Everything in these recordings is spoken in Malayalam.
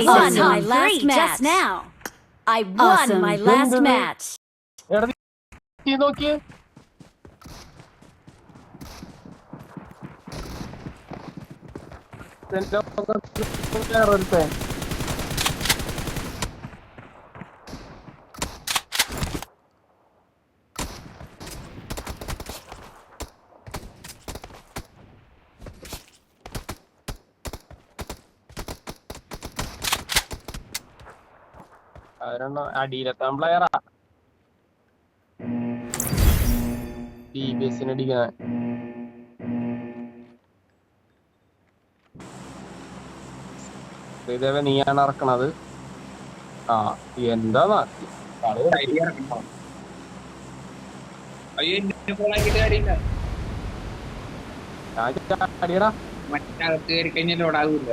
won my last match just now. I won my last match. നോക്കിയേ അടിയിലെത്താൻ പ്ലെയറാ DBS അടിക്കുന്ന ഇതേവ നീയാണ് ഇറക്കണത്. ആ എന്താ അടിയടാ മറ്റകത്ത് കയറി കഴിഞ്ഞാൽ ലോഡാകൂല.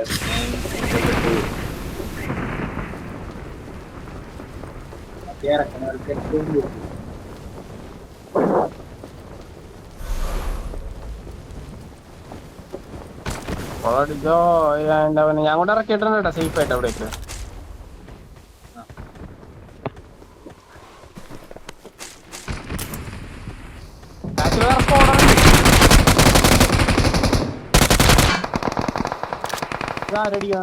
ഞാൻ കൊണ്ട് ഇറക്കിയിട്ടുണ്ട് സേഫ് ആയിട്ട് അവിടേക്ക്. ആരടിയാ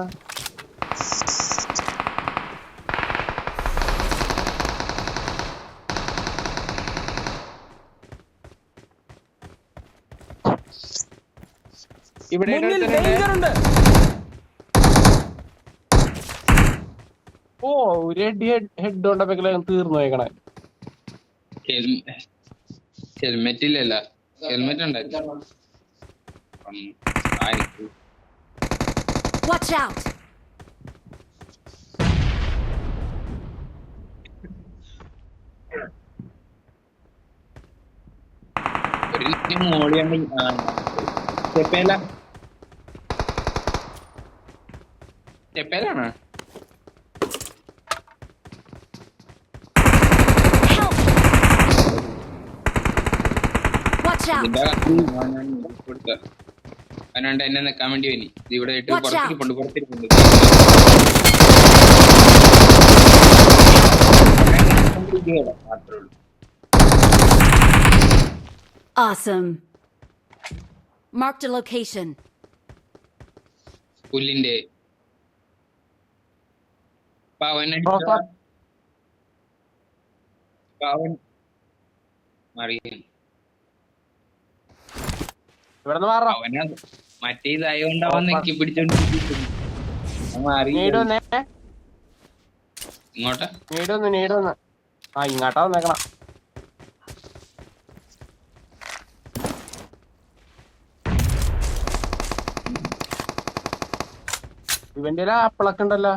ഇവിടെ ഓ ഒരു ഹെഡ് കൊണ്ടപ്പോഴേക്കും തീർന്നു പോയേക്കണേ. ഹെൽമെറ്റ് ഇല്ലല്ല, ഹെൽമെറ്റ് ഉണ്ടായിരുന്നു. Watch out! ഒരു മോളിയാണ് സ്റ്റെപ്പേലാണ്. അവനുണ്ട് എന്നെ നിക്കാൻ വേണ്ടി വനി. ഇവിടെ ഇട്ട് പുറത്തിരിപ്പുണ്ട്. മാത്രമേ ഉള്ളൂ. Awesome. Marked a location. പുല്ലിന്റെ പവൻ അറിയാം. അവന മറ്റേ ഇതായോണ്ട് അവൻ നെക്കി പിടിച്ചോണ്ടിരിക്കുന്നു. ഇങ്ങോട്ടാ ഇങ്ങോട്ടാ വന്നേക്കണം. ഇവന്റെ ആപ്പിളൊക്കെ ഉണ്ടല്ലോ.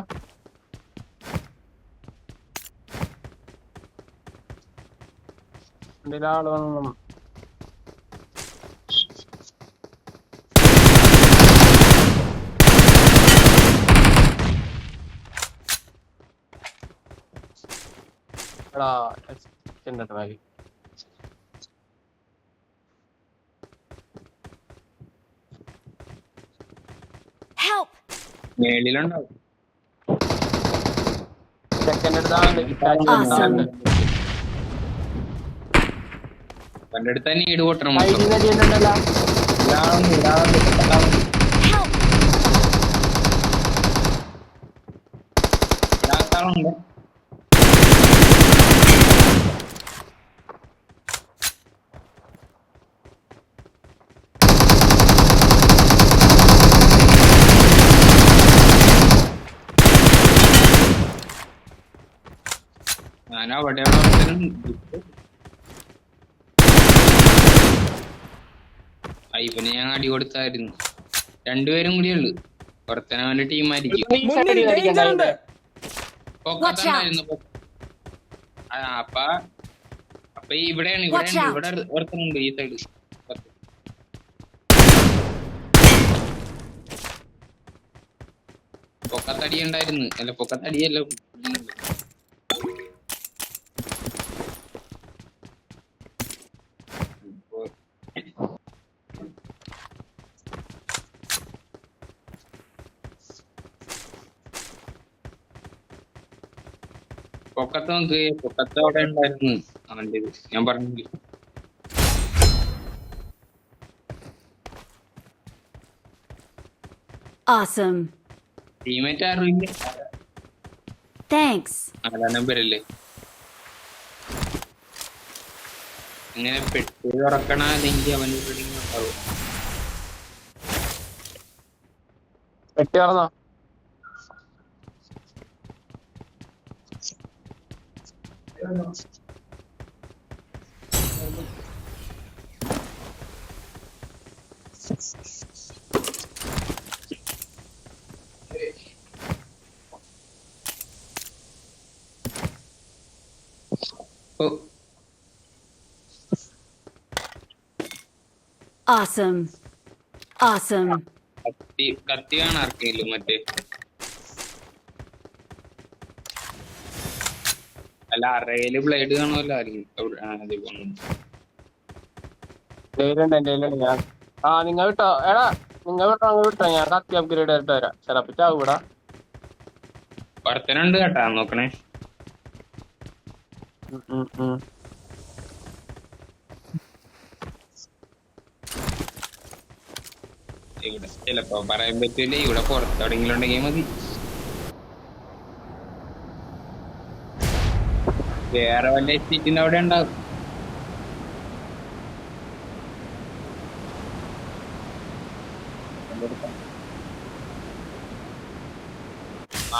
ഇവന്റെ ആള് വന്നു. Help! മേളിലുണ്ടാവും. അവന്റെ അടുത്ത് തന്നെ ഈട് പൊട്ടണം. ണ്ട് ഞാനവിടെ ഐഫന് ഞാൻ അടി കൊടുത്തായിരുന്നു. രണ്ടുപേരും കൂടിയുള്ളു. പുറത്തനവന്റെ ടീമായിരിക്കും. അപ്പൊ ഇവിടെയാണ് ഇവിടെ ഒരുത്തനുണ്ട് ഈ സൈഡ്. പൊക്കത്തടി ഉണ്ടായിരുന്നു. അല്ല പൊക്കത്തടിയല്ല, പൊക്കത്ത് നോക്ക്, പൊക്കത്ത് അവിടെ ഉണ്ടായിരുന്നു അവന്റെ ഇത്. ഞാൻ പറഞ്ഞു Awesome. ടീമേറ്റ് ആരും ഇല്ല. Thanks. 4 നമ്പരല്ലേ. ഇങ്ങനെ പെട്ടി തുറക്കണ അല്ലെങ്കിൽ അവന്റെ ഉണ്ടാവും. പെട്ടി തുറന്നോ? ഓ Awesome. Awesome. കത്തി കാണാൻ ആർക്കെങ്കിലും മറ്റേ അല്ല അറയില് ബ്ലേഡ് കാണുമല്ലോ ആരെങ്കിലും. ധൈര്യണ്ട് എന്റെ കയ്യിലുണ്ട്. ഞാൻ നിങ്ങൾ വിട്ടോ എടാ, നിങ്ങൾ വിട്ടോ അങ്ങ് വിട്ടോ, ഞാൻ കത്തി അപ്ഗ്രേഡ് ആയിട്ട് വരാം. ചിലപ്പോ ചാവൂടാ. ഒരുത്തനുണ്ട് കേട്ടാ, നോക്കണേ. ഇവിടെ ചിലപ്പോ പറയാൻ പറ്റൂല, ഇവിടെ പുറത്തെവിടെങ്കിലും ഉണ്ടെങ്കിൽ മതി. വേറെ വല്ല എസ്റ്റേറ്റിന്റെ അവിടെ ഉണ്ടാവും.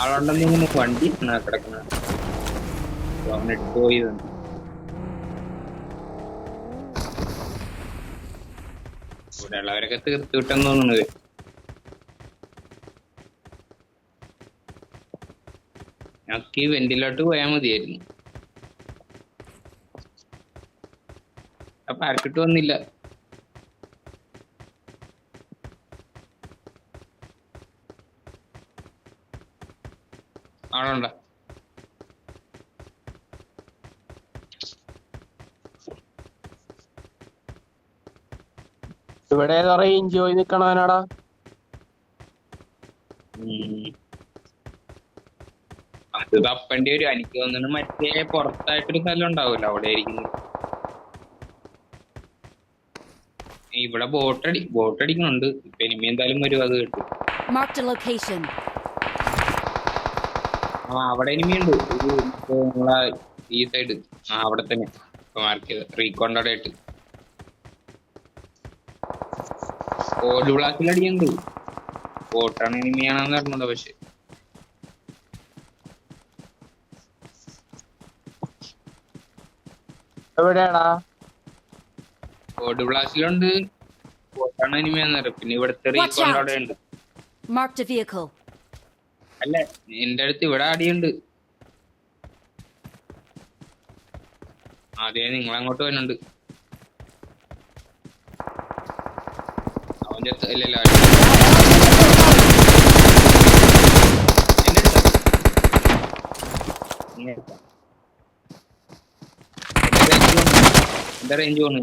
ആളുണ്ടെന്നിങ്ങനെ വണ്ടി കിടക്കുന്ന ഇട്ട് പോയി. ഇവിടെ ഉള്ളവരൊക്കെ തീർത്ത് കിട്ടെന്ന് തോന്നുന്നത്. ഞങ്ങൾക്ക് ഈ വെന്റിലോട്ട് പോയാൽ മതിയായിരുന്നു. അപ്പൊ ആർക്കിട്ട് വന്നില്ല. ആളുണ്ടോ? ഇവിടെ റേഞ്ച് പോയി നിക്കണവനാടാ. അത് തപ്പേണ്ടി വരും. എനിക്ക് തോന്നുന്നു മറ്റേ പുറത്തായിട്ടൊരു സ്ഥലം ഉണ്ടാവൂല, അവിടെ ആയിരിക്കുന്നു. ഇവിടെ ബോട്ടടിക്കണുണ്ട്. ഇപ്പൊ ഇനിമി എന്തായാലും വരും, അത് കിട്ടും. Marked a location. അവിടെ ഇനിമിയുണ്ട്. നമ്മളെ ഈ സൈഡ് അവിടെ തന്നെ മാർക്ക് ചെയ്ത് റീകോണ്ട് അവിടെ ആയിട്ട് ഓട് ബ്ലാക്കിലടിയുണ്ട്. ബോട്ടാണ് ഇനിമിയാണെന്ന് പറഞ്ഞത്. പക്ഷെ എവിടെയാടാ? ഓട് ബ്ലാസ്റ്റിലുണ്ട്. ബോട്ടാണ് ഇനിമിയാന്ന് പറയാം. പിന്നെ ഇവിടുത്തെ റീകോണ്ട് അവിടെ ഉണ്ട്. Marked a vehicle. അല്ല, എന്റെ അടുത്ത് ഇവിടെ അടിയുണ്ട്. ആദ്യം നിങ്ങളങ്ങോട്ട് വരുന്നുണ്ട്. അവന്റെ ഇല്ലല്ലോ എന്റെ റേഞ്ച് പോണു.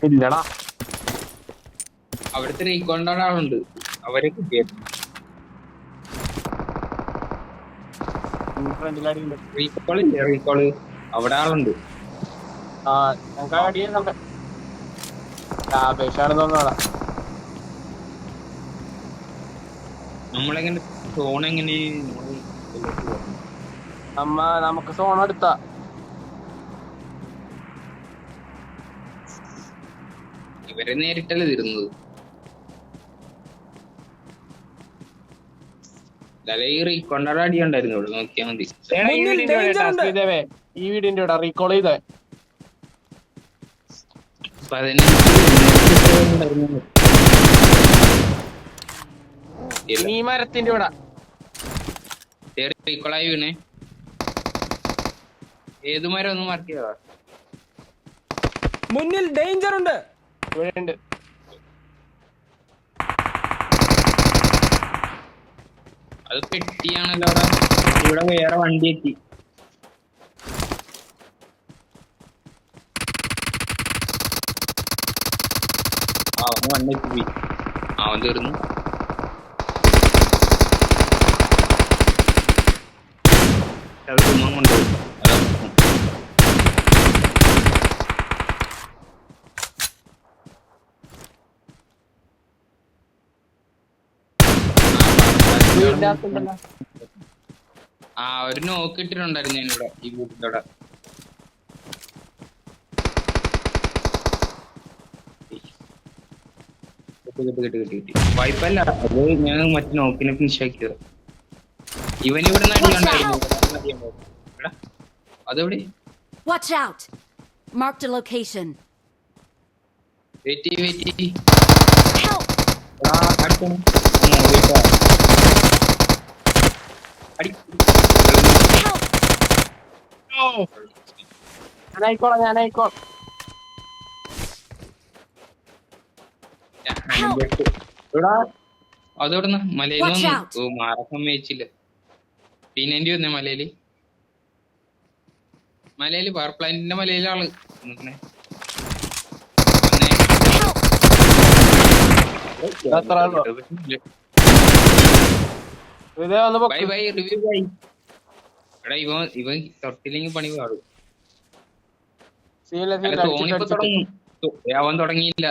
ഇല്ലടാ, അവിടുത്തെ റീകോണ്ടാണ് ആളുണ്ട്. അവരെ കിട്ടിയത് റീകോള് അവിടെ ആളുണ്ട്. ഞങ്ങൾക്ക് അടിയുന്നുണ്ട്. ലാഭേഷാണെന്ന് തോന്നുന്നതാ. നമ്മളെങ്ങനെ സോൺ എങ്ങനെ നമുക്ക് സോൺ എടുത്ത ഇവരെ നേരിട്ടല്ലേ തീരുന്നത്. ഈ റീകോണ്ടാടെ അടി ഉണ്ടായിരുന്നു. ഇവിടെ നോക്കിയാൽ മതി. ഈ വീടിന്റെ ഇവിടെ റീകോൾ ചെയ്തേ. ഈ മരത്തിന്റെ ഇവിടെ റീകോളായി വീണേ. ഏത് മരം ഒന്ന് മാർക്ക് ചെയ്താ? മുന്നിൽ ഡേഞ്ചർ ഉണ്ട്. ഇവിടെ ഉണ്ട്. അത് പെട്ടിയാണല്ലോ അവിടെ. ഇവിടെ വേറെ വണ്ടി എത്തി. അവന് വണ്ടി എത്തി പോയി. അവൻ തീർന്നു. അത് ചുമ്മാ കൊണ്ടുപോകും. അതാ പ്രശ്നം. വീടിന്റെ അകത്തുണ്ടല്ലോ. ആ ഒരു നോക്ക് ഇട്ടിട്ടുണ്ടായിരുന്നു ഞാനിവിടെ ഈ വീട്ടിന്റെ അവിടെ. കിട്ടി. വായ്പല്ല, അത് ഞാൻ മറ്റേ നോക്കിനെ ഫിനിഷ് ആക്കിയത്. ഇവൻ ഇവിടെ നിന്ന് അടിയുണ്ടായിരുന്നു. എടാ അതെവിടെ? Watch out! Marked a location. Wait. Help! അടുത്താണ്. അടി. Help! ഞാനായിക്കോളാം. എടാ അതെവിടുന്ന മലയിൽ Watch വന്നു. out. ഓ മാറാൻ സമ്മതിച്ചില്ല. ടീനേണ്ടി വന്നേ മലയില് പവർ പ്ലാന്റിന്റെ മലയിലാള് നിക്കണേ. എത്ര ആളോ? ഇതേ ഒന്ന് ബൈ റിവ്യൂ ബൈ. എടാ ഇവൻ തൊട്ടില്ലെങ്കിൽ പണി പാടും. തോണിപ്പോ തുടങ്ങും. അവൻ തുടങ്ങിയില്ല,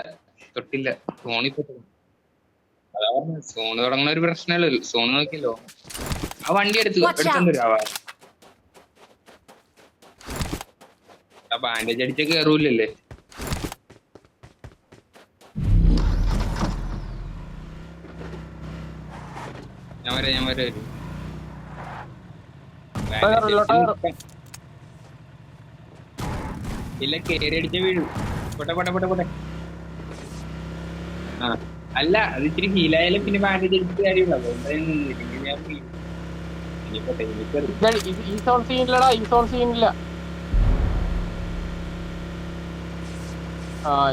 തൊട്ടില്ല. തോണിപ്പോ തുടങ്ങും. അതാ പറഞ്ഞ സോണ് തുടങ്ങുന്ന ഒരു പ്രശ്നമല്ലോ. സോണ് നോക്കിയല്ലോ. ആ വണ്ടി എടുത്തോണ്ട് വരാവാ. ആ ബാൻഡേജ് അടിച്ച കേറൂലല്ലേ. ഞാൻ വരാം. ഇല്ല കേറി അടിച്ച വീഴും. പോട്ടെ. ആ അല്ല അത് ഇച്ചിരി ഹീലായാലും പിന്നെ ബാൻഡേജ് അടിച്ചിട്ട് കാര്യമില്ല. അതുകൊണ്ടായിരുന്നു ഞാൻ ഈ സോൺ സീനില്ല.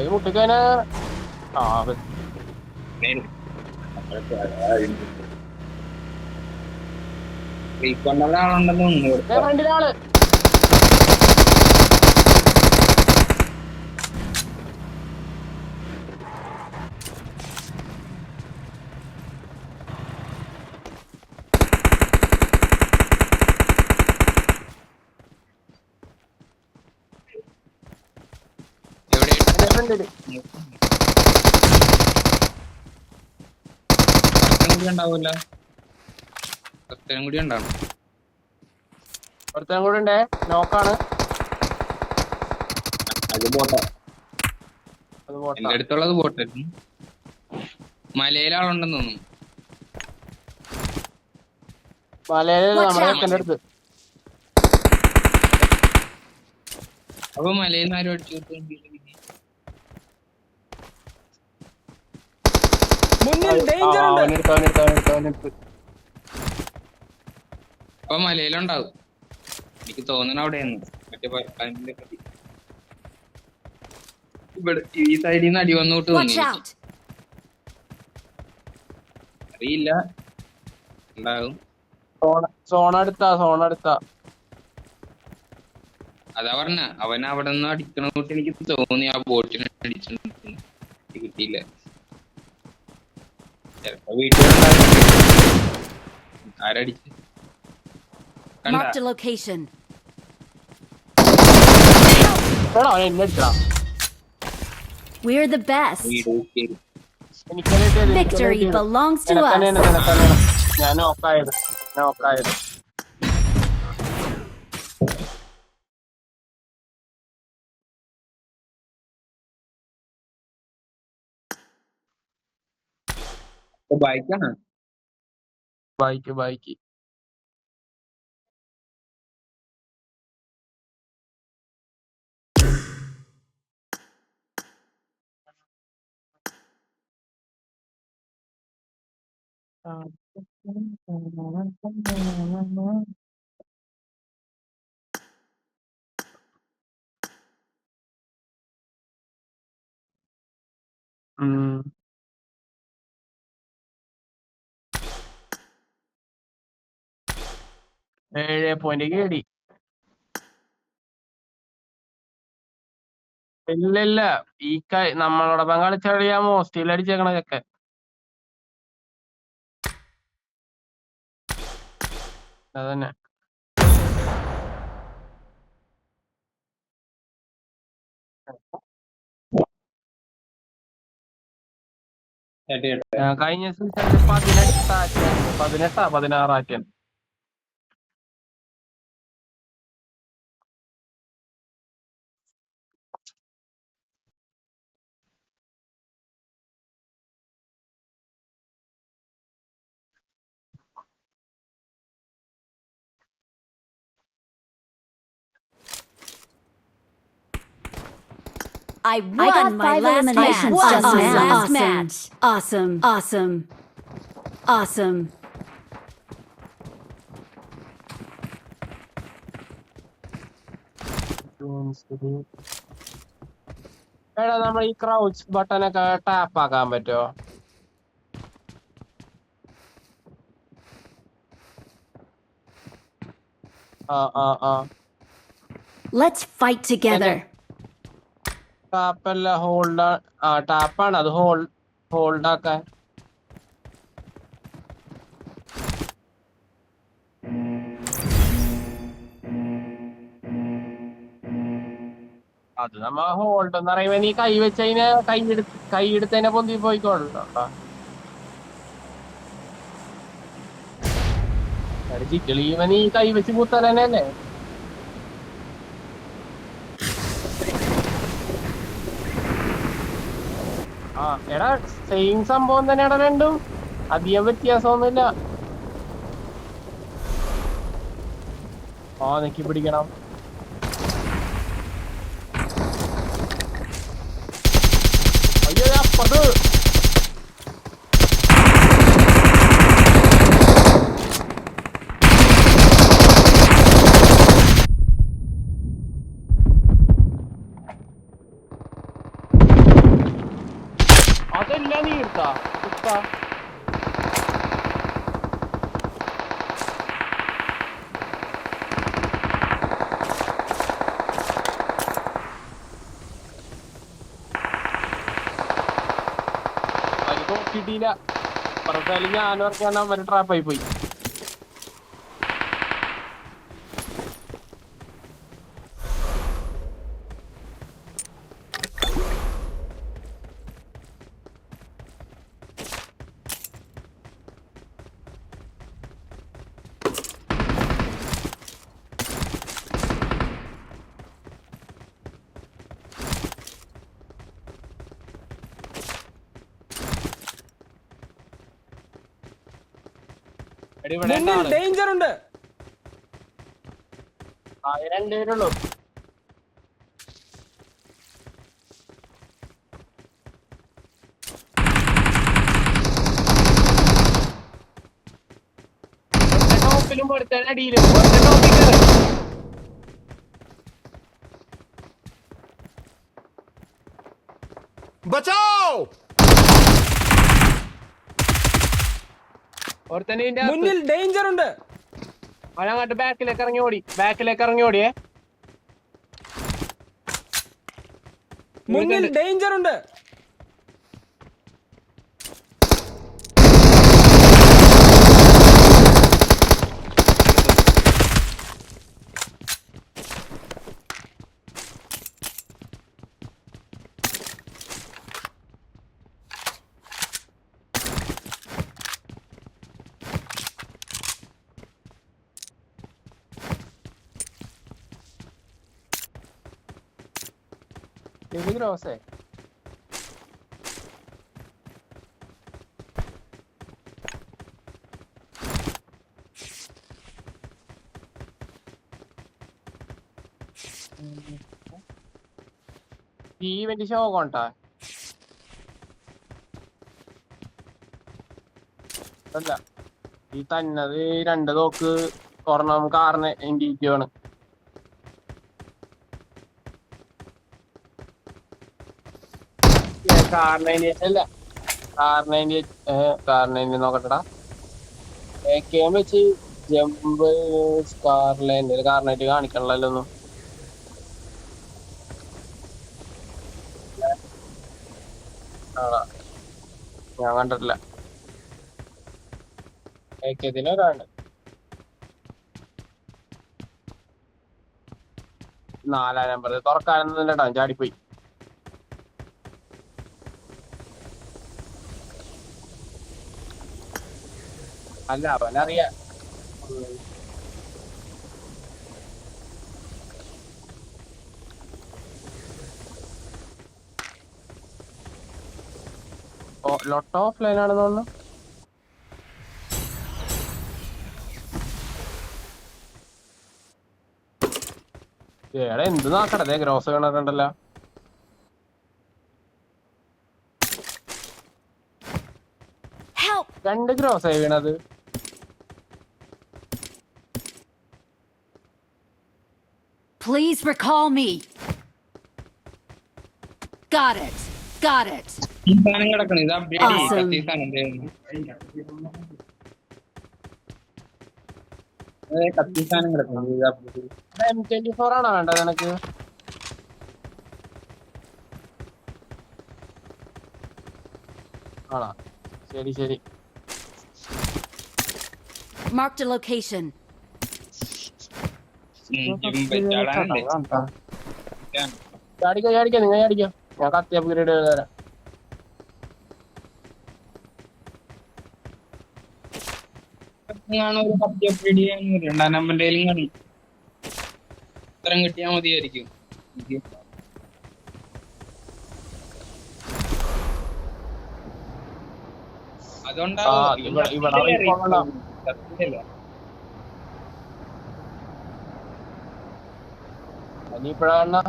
ഈ മുട്ടിക്കതിന് റീകൊണ്ടവിടെ ആളുണ്ടെന്ന് തോന്നുന്നു. ഫ്രണ്ടിലാള്. ഉണ്ടാവൂല, ഒരുത്തനും കൂടി ഉണ്ടാവും. ഒരുത്തനും കൂടി ഉണ്ടേ. നോക്കാണ്. അത് ബോട്ടാ. എന്റെ അടുത്തുള്ളത് ബോട്ടായിരുന്നു. മലയിലാളുണ്ടെന്ന് തോന്നുന്നു. മലയില് നമ്മുടെ അടുത്ത്. അപ്പൊ മലയിൽ നിന്ന് ആരും അടിച്ചു അപ്പൊ മലയിലുണ്ടാവും. എനിക്ക് തോന്നണ അവിടെയാണ് മറ്റേ പറക്കാനിന്റെ കടി. ഇവിടെ ഈ സൈഡിൽ നിന്ന് അടി വന്നോട്ട് തോന്നി. അറിയില്ല, ഉണ്ടാകും. സോണ അടുത്താ. അതാ പറഞ്ഞ അവൻ അവിടെ നിന്ന് അടിക്കണോട്ട് എനിക്ക് തോന്നി. ആ ബോട്ടിനെ അടിച്ചു കിട്ടിയില്ല. ചിലപ്പോ വീട്ടിലുണ്ടാകും. ആരടിച്ച് Marked a location. We're the best. Victory belongs to us. ഞാൻ നോക്കായത്. ബൈക്കാണ്. ബൈക്ക് ഉം 7 പോയിന്റ് കേടി. ഇല്ല ഈ നമ്മളോടൊപ്പം കളിച്ചറിയാമോ സ്റ്റീൽ അടിച്ചേക്കണതൊക്കെ. അതന്നെ കഴിഞ്ഞ സീസണിൽ 16 I won my last match. Last match. Awesome. Awesome. Awesome. എടാ നമ്മൾ ഈ ക്രൗച്ച് ബട്ടനൊക്കെ ടാപ്പ് ആക്കാൻ പറ്റുമോ? Let's fight together. ടാപ്പല്ല ഹോൾഡ് ടാപ്പാണ് അത് ഹോൾഡ് ആക്കാൻ. അത് നമ്മ ഹോൾഡ് എന്ന് പറയുമ്പോ നീ കൈ വെച്ചതിന് കൈയെടുത്തതിനെ പൊന്തി പോയിക്കോളൂ. ചിക്കിളീവ നീ കൈ വെച്ച് കൂത്തലല്ലേ. എടാ സെയിം സംഭവം തന്നെയാടാ രണ്ടും, അധികം വ്യത്യാസമൊന്നുമില്ല. നിക്കി പിടിക്കണം. അയ്യോ അപ്പത് അതെല്ലാം നീ എടുത്താ കിട്ടിയില്ല. പുറത്തായാലും ഞാൻ പറഞ്ഞാൽ അവര് ട്രാപ്പായി പോയി. ഡേഞ്ചർ ഉണ്ട്. രണ്ടുപേരുള്ളൂ. ടോപ്പിലും ഒരുത്തൻ അടിയിലും മുന്നിൽ ഡേഞ്ചർ ഉണ്ട്. അവനങ്ങോട്ട് ബാക്കിലേക്ക് ഇറങ്ങി ഓടിയേ. മുന്നിൽ ഡേഞ്ചർ ഉണ്ട്. ഗ്രോസേ ഈ ഇവന്റ് ഷോ കൊണ്ടാ അല്ല ഈ തന്നത് രണ്ട് തോക്ക് ഒരെണ്ണം കാറിന് ഇൻഡിവിജ്വാണ്. കാറിനെ നോക്കട്ടടാ. AK വെച്ച് ജമ്പ് കാറിലെ കാറിനായിട്ട് കാണിക്കണല്ലോ ഒന്നും. ഞാൻ കണ്ടിട്ടില്ല. AK-ത്തിനൊരാണ് 4 നമ്പർ തുറക്കാനൊന്നും ചാടിപ്പോയി. അല്ല അവനറിയാം. ലോട്ട് ഓഫ് ലൈൻ ആണെന്ന് തോന്നുന്നു. ഏടാ എന്ത് നോക്കടേ ഗ്രോസ് കണക്കുണ്ടല്ലോ. Help! 2 ഗ്രോസ് ആയി വീണത്. Please recall me. Got it. Got it. ഈ സാധനം കിടക്കണം, ഇത് അപ്ഡേറ്റ് ചെയ്യും. Awesome. ഈ സാധനം കത്തി സാധനം കിടക്കണം, ഇത് അപ്ഡേറ്റ് ചെയ്യും. M24 ആണോ വേണ്ടത് നിനക്ക്? ആണോ? ശരി ശരി. Marked a location. ചാടാനുണ്ട്. ചാടിക്കോ നിങ്ങൾ ചാടിക്കോ. ഞാൻ കത്തി അപ്ഗ്രേഡ് ചെയ്ത് തരാം. ഒരു കത്തി അപ്ഡേറ്റ് ചെയ്യാൻ 2-ാം നമ്പറിലും കാണും. ഇത്രയും കിട്ടിയാൽ മതിയായിരിക്കും. ഇനിയിപ്പോഴാണ്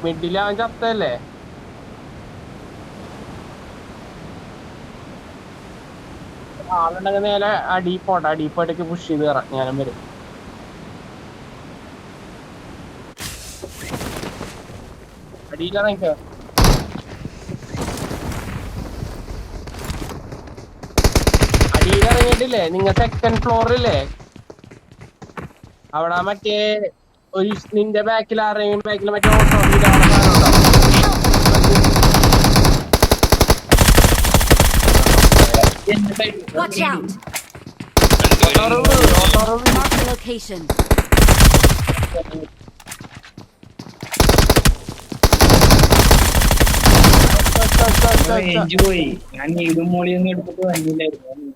മിഡിലാൻ ചത്തല്ലേ? ആളുണ്ടെങ്കിൽ നേരെ ഡീപ്പോട്ടേക്ക് പുഷ് ചെയ്ത് കയറാം. ഞാനും വരും. അടിയിലിറങ്ങിക്കോ. അടിയിലിറങ്ങിയിട്ടില്ലേ നിങ്ങൾ? 2nd ഫ്ലോറില്ലേ അവിടെ മറ്റേ ഒരു നിന്റെ ബാക്കിൽ ആരെങ്കിലും ബാക്കിൽ മറ്റേ auto Watch out. Marked a location. പോയി. ഞാൻ ഇതും മോളിയൊന്നും എടുത്തിട്ട് വന്നില്ലായിരുന്നു.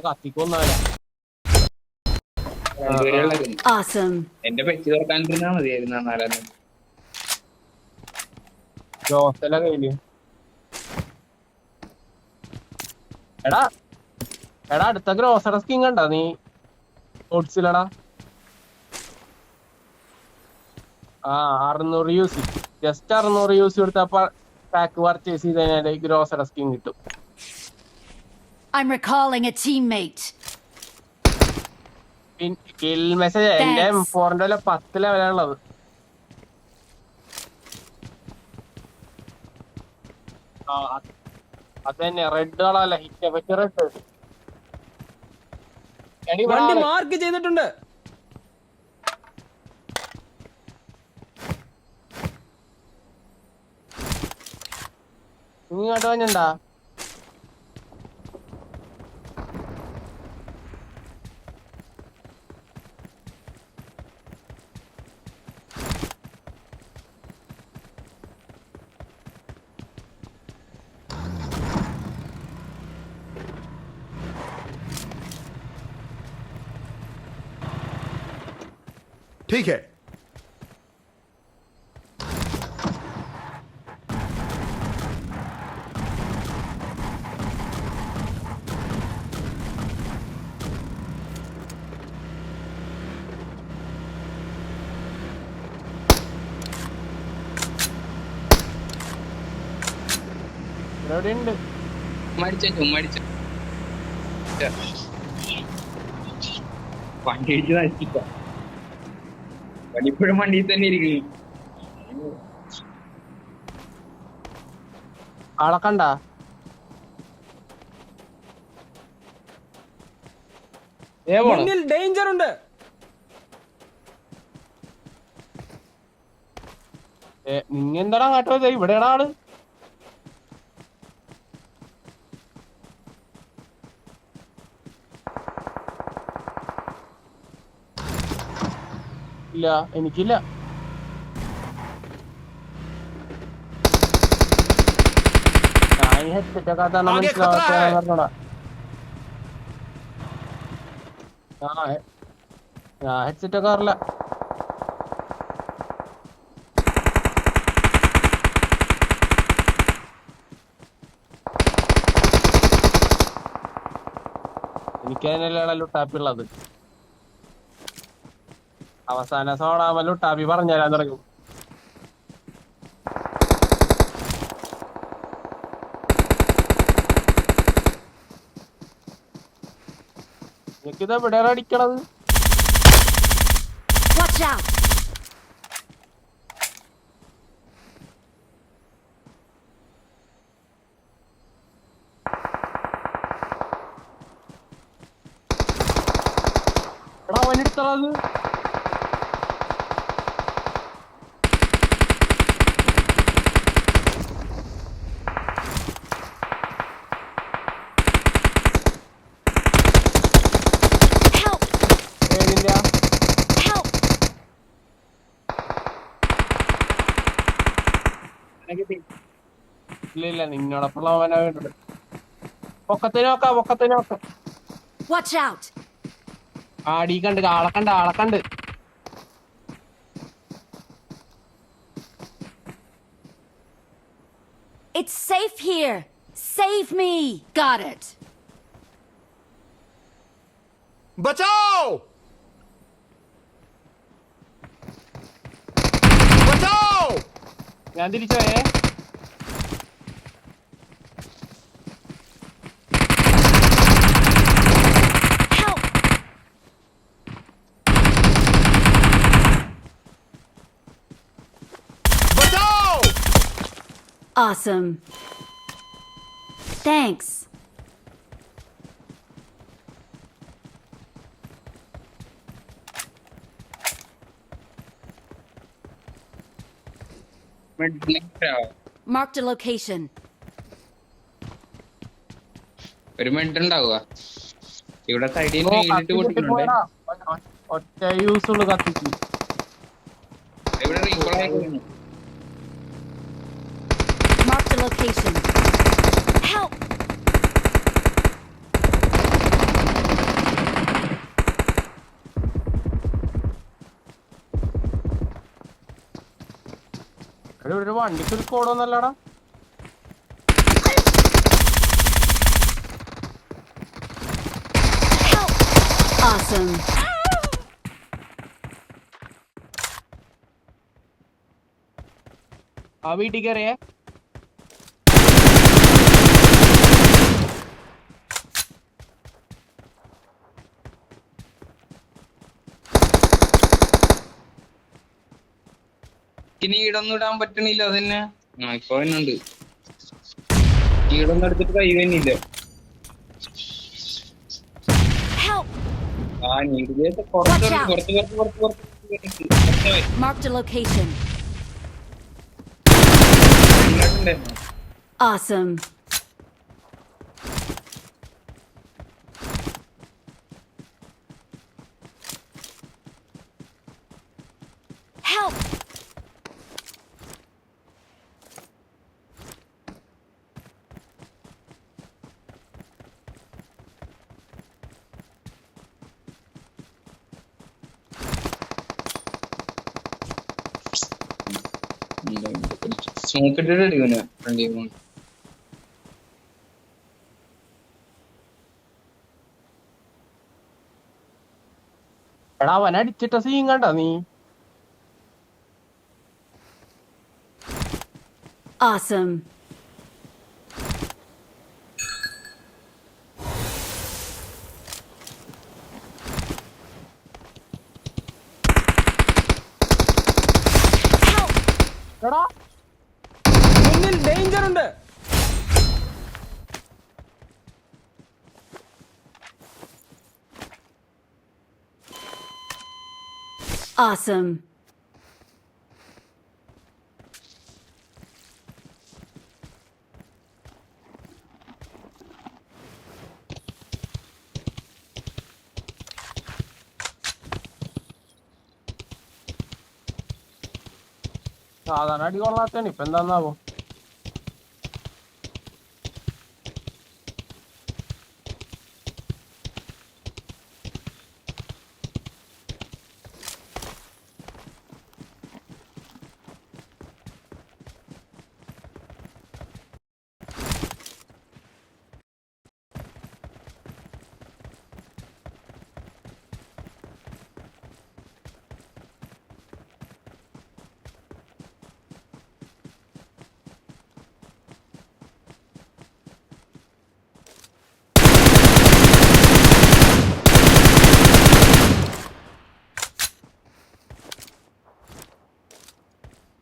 കത്തിക്കൊന്നല്ല. Awesome. എന്റെ പെറ്റി തുറക്കാണ്ടിരുന്നാ മതിയായിരുന്നു. എന്നാലും ജോസല കയ്യില്. എടാ അടുത്ത ഗ്രോസറ സ്കിൻ കണ്ടാ നീ? ഓട്സിലടാ 600 യൂസി. ജസ്റ്റ് 600 യൂസി കൊടുത്തപ്പ പാക്ക് പർച്ചേസ് ചെയ്ത് കഴിഞ്ഞാല് ഗ്രോസറ സ്കിൻ കിട്ടും. I'm recalling a teammate. Kill message എന്റെ M4 10 ലെവലാണുള്ളത്. അതന്നെ റെഡ് കളറല്ല, ഹിറ്റ് എഫക്ട് റെഡ്. വണ്ടി മാർക്ക് ചെയ്തിട്ടുണ്ട്. നീ ഇങ്ങോട്ട് വഞ്ഞണ്ടാ? ठीक है. എവിടെയുണ്ട്? മടിച്ചു വണ്ടി ഇടിച്ച് നശിപ്പിച്ച വണ്ടിപ്പോഴും വണ്ടിയിൽ തന്നെ ഇരിക്കുന്നു. ആളെ കണ്ടാ? മുന്നിൽ ഡേഞ്ചർ ഉണ്ട്. നിങ്ങ എന്താടാ അങ്ങോട്ടോ? ഇവിടെയാണ് ആള്. ഇല്ല എനിക്കില്ല. ഞാൻ ഹെഡ്സെറ്റ് ഒക്കെ മനസ്സിലാവാത്തോടാ. ഞാൻ ഹെഡ്സെറ്റ് ഒക്കെ അറിയില്ല. എനിക്കതിനല്ലാണ് ലുട്ടാപ്പിള്ളത്. അവസാന സോണാകുമ്പോ ലുട്ടാപ്പി പറഞ്ഞുതരാൻ തുടങ്ങും. എനിക്കിത് എവിടെയാണ് അടിക്കണത്? Watch out! എടാ അവനെടുത്തത് Help! ഏതില്ല? Help! ഇല്ല നിങ്ങളപ്പുള്ള അവനാ വേണ്ടത്. പൊക്കത്തിന് നോക്കാം. Watch out! ആടീ കണ്ട് ആളക്കണ്ട്. It's safe here! Save me! Got it! बचाओ बचाओ ഞാൻ തിരിച്ചോയേ. Help! बचाओ Awesome. Thanks. Marked a location. ഒരു മെഡ് ഉണ്ടാവുക ഇവിടെ സൈഡിൽ നേരിട്ട് കൊടുക്കുന്നുണ്ട്. പോയടാ. ഒറ്റ യൂസ് ഉള്ളു കത്തിക്ക്. ഇവിടെ റീകോൾ ആയിരുന്നു. Marked a location. Help! എടാ ഒരു വണ്ടിക്ക് ഒരു കോടൊന്നല്ലടാ. Help! Awesome. ആ വീട്ടിൽ കയറിയേ. ഇനി ഈടൊന്നും ഇടാൻ പറ്റണില്ല. അതന്നെ ഇപ്പൊ തന്നെയുണ്ട്. ഈടൊന്നും എടുത്തിട്ട് കൈ തന്നെയില്ല. Help! ആ നീട് Watch out. പുറത്ത് Marked a location. Awesome. Help! Smoke ഇട്ടിട്ട് അടിക്കുന്നെ ഫ്രണ്ടിൽ നിന്ന്. എടാ അവൻ അടിച്ചിട്ട സീൻ കണ്ട നീ? Awesome. Help! എടാ മുന്നിൽ ഡേഞ്ചർ ഉണ്ട്. Awesome. സാധാരണ അടി കൊള്ളാത്തതാണ് ഇപ്പൊ എന്താന്നാവോ.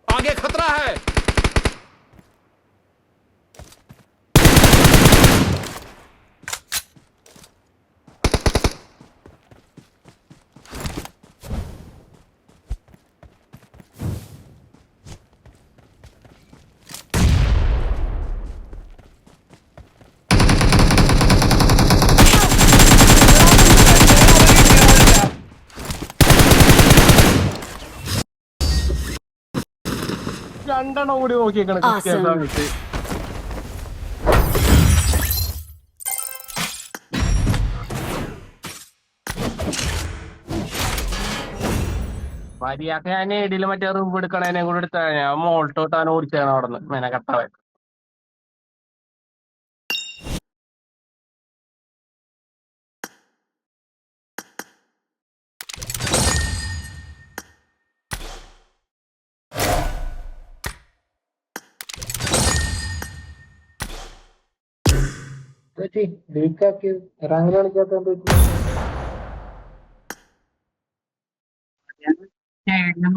आगे खतरा है। രണ്ടെണ്ണം കൂടി നോക്കിയേക്കണ Awesome. സമയത്ത്. മര്യാദ ഞാൻ ഏടിയില് മറ്റേ റിവ് എടുക്കണേനെ കൂടെ എടുത്ത ഞാൻ മോൾട്ടോട്ടാൻ ഓടിച്ചാണ് അവിടെ നിന്ന് മെനക്കെട്ടവൻ.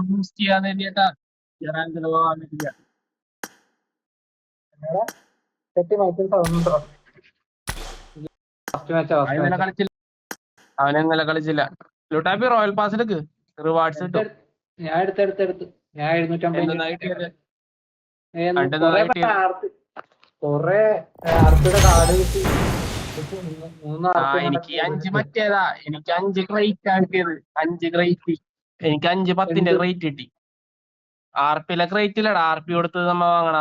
ബൂസ്റ്റ് ചെയ്യാൻ വേണ്ടിയിട്ടാ റാങ്കില് പോകാൻ വേണ്ടിയില്ല. അവൻ ഇന്നലെ കളിച്ചില്ല. അവൻ ഇന്നലെ കളിച്ചില്ല. ലുട്ടാപ്പി റോയൽ പാസ് എടുക്ക്, റിവാർഡ്സ് കിട്ടും. ഞാൻ എടുത്തെടുത്തെടുത്ത് ഞാൻ 750 എന്തെന്നാ കിട്ടിയത്? കൊറേ ആർപ്പിയുടെ കാർഡ് കിട്ടി. എനിക്ക് 5 മറ്റേതാ, എനിക്ക് 5 ക്രൈറ്റ് ആണ് കിട്ടിയത്. 5 ക്രൈറ്റ്. എനിക്ക് 5 10ന്റെ ക്രൈറ്റ് കിട്ടി. ആർപിയിലെ ക്രൈറ്റ് ഇല്ലടാ, ആർപി കൊടുത്തത് നമ്മ വാങ്ങണ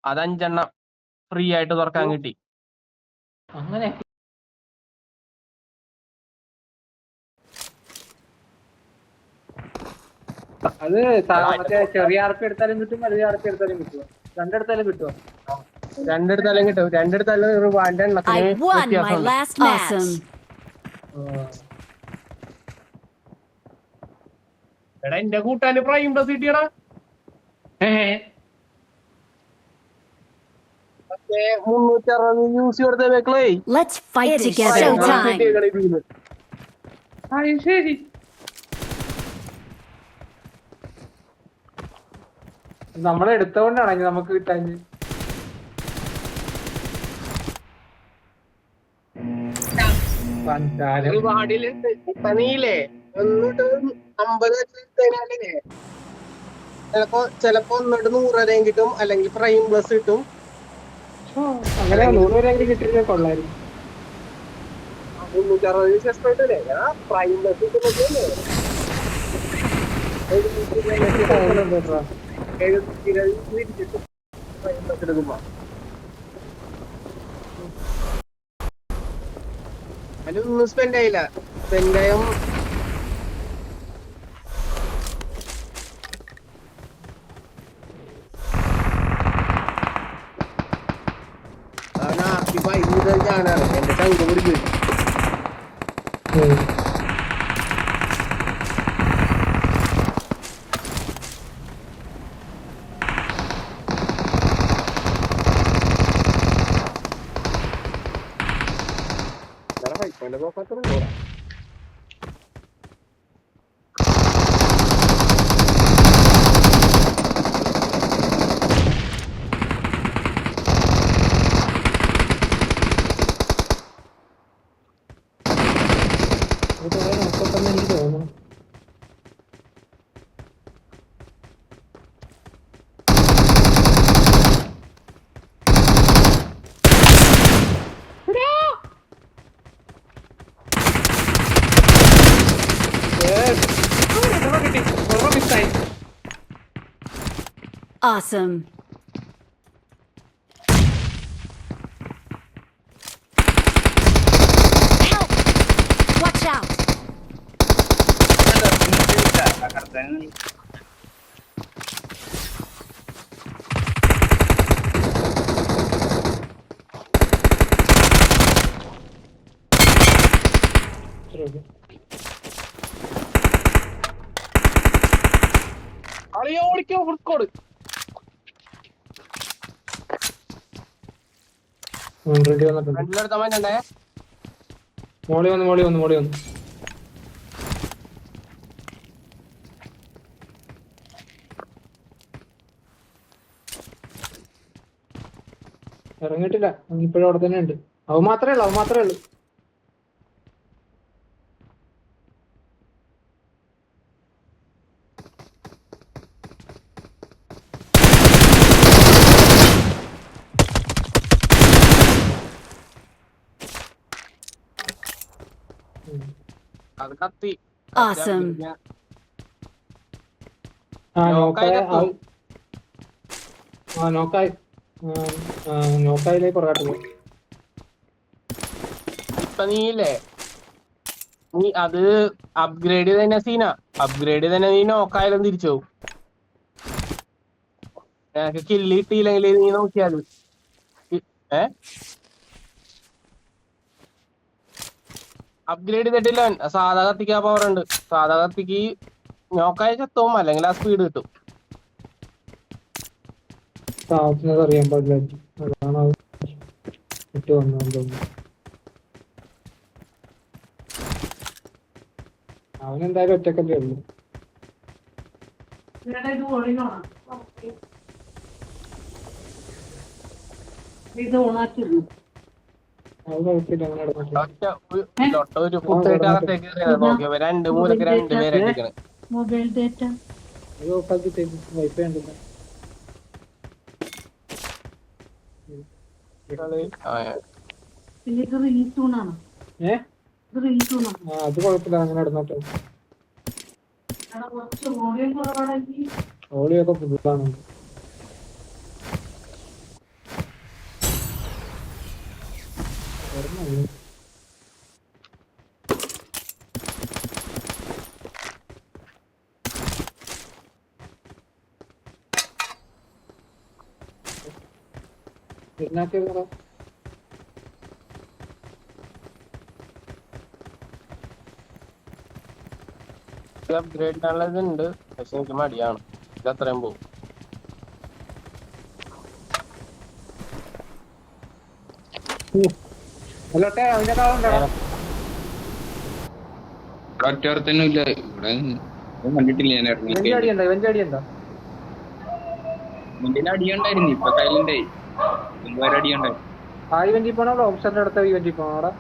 അത് 5 ഫ്രീ ആയിട്ട് തുറക്കാൻ കിട്ടി. അങ്ങനെ അത് മറ്റേ ചെറിയ ആർപ്പി എടുത്താലും കിട്ടും, വലിയ ആർപ്പി എടുത്താലും കിട്ടുമോ? രണ്ടെടുത്താലും കിട്ടുമോ? രണ്ടിടത്താലും കിട്ടും. രണ്ടിടത്താലും റിവാർഡ് I എണ്ണത്തിന് won my വ്യത്യാസമുണ്ട്. last match. Awesome. എടാ എന്റെ കൂട്ടാന് പ്രൈം പ്ലസ് കിട്ടിയടാ. മറ്റേ 360 യൂസ് കൊടുത്ത വെക്കളേ Let's fight together. Showtime. ശരി. നമ്മളെടുത്തോണ്ടാണെങ്കിൽ നമുക്ക് കിട്ടാൻ റിവാർഡിലുണ്ട്. ഇപ്പൊ നീലേ ഒന്നിട്ട് 50 വെച്ചില്ലേ, ചെലപ്പോ ഒന്നിട്ട് 100 വരെയും കിട്ടും, അല്ലെങ്കിൽ പ്രൈം പ്ലസ് കിട്ടും. അങ്ങനെ 100 വരെയെങ്കിലും കിട്ടിയിരുന്നെ കൊള്ളായിരുന്നു. 360 ചെസ്റ്റ് കിട്ടൂലേ, പ്രൈം പ്ലസ് കിട്ടുമ്പോഴേ 720 കിട്ടും പ്രൈം പ്ലസ് എടുക്കുമ്പോ. അതിലൊന്നും സ്പെൻഡ് ആയില്ല. സ്പെൻഡ് ആയും ഞാനാണ് എന്റെ ചങ്ക പിടിക്കും. Awesome. Help! Watch out! അളിയോ ഓടിക്കോ ഫുൾസ്കോഡ്. റെഡി വന്നിട്ടുണ്ട്. രണ്ടിലെടുത്ത മഞ്ഞണ്ടേ. മോളി വന്നു. ഇറങ്ങിയിട്ടില്ല, ഇപ്പോഴും അവിടെ തന്നെ ഉണ്ട്. അവ മാത്രമേ ഉള്ളൂ. അത് കത്തി. Awesome. നോക്കായില്ലേ പുറകോട്ട് പോയി. ഇപ്പൊ നീയില്ലേ, നീ അത് അപ്ഗ്രേഡ് തന്നെ സീനാ. അപ്ഗ്രേഡ് തന്നെ നീ നോക്കായാലും തിരിച്ചു പോകും. നിനക്ക് കില്ല് കിട്ടിയില്ലെങ്കിൽ നീ നോക്കിയാല് അപ്ഗ്രേഡ് ചെയ്തിട്ടില്ല. സാധാ കത്തിക്ക് പവർ ഉണ്ട്. സാധാ കത്തിക്ക് നോക്കായ ചത്തവും അല്ലെങ്കിൽ ആ സ്പീഡ് കിട്ടും. താമസിക്കുന്നത് അറിയാൻ പാടില്ല, അതാണ് ഇട്ട് വന്നു തോന്നുന്നു. അവനെന്തായാലും ഒറ്റക്കല്ലേ ഉള്ളു. അത് കുഴപ്പമില്ല, അങ്ങനെ നടന്നു. ഒരു കുത്തേക്കകത്തേക്ക് നോക്കിയപ്പോ 2 മൂലക്ക് 2 പേരെ അടിക്കണം. Mobile data. അത് ഓഫാക്കിട്ടേക്ക്, വൈഫൈ ഉണ്ടല്ലോ. അത് കുഴപ്പമില്ല, അങ്ങനെ നടന്നോട്ടെ. ഓളിയൊക്കെ ഫുള്ളാണ്. അപ്ഗ്രേഡ് ആണുള്ളതുണ്ട്, പക്ഷെ എനിക്ക് മടിയാണ്. ഇത് അത്രയും പോകും. ഒറ്റൊരുത്തനും ഇല്ല ഇവിടെ, കണ്ടിട്ടില്ല. ഞാൻ ഇറങ്ങി മുന്നിൽ അടിയുണ്ടായിരുന്നു, ഇപ്പൊ കയ്യിലുണ്ടായി. മുമ്പ് വരെ അടിയുണ്ടായി. ആ ഇവന്റിൽ പോണോ, ഓപ്ഷന്റെ അടുത്ത ഇവന്റിൽ പോണോ? അവിടെ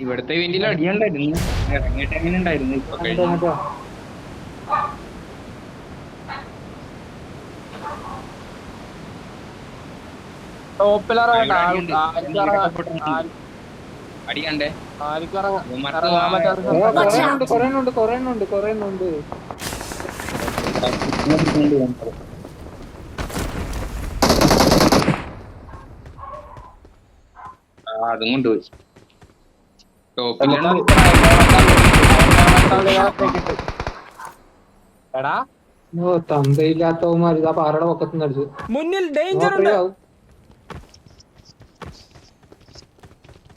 ഇവിടുത്തെ ഇവന്റിൽ അടിയുണ്ടായിരുന്നു, ഇറങ്ങിയിട്ട് എങ്ങനെ ഉണ്ടായിരുന്നു. ഇപ്പൊ കഴിഞ്ഞു. അടിയണ്ടേ കൊറേന്നുണ്ട്. അതും കൊണ്ടുപോയി. ടോപ്പിലുണ്ട്. എടാ തന്തയില്ലാത്തവന്മാർ ഇതാ പാറയുടെ പൊക്കത്തുനിന്ന് അടിച്ചു. മുന്നിൽ ഡേഞ്ചർ ഉണ്ട്.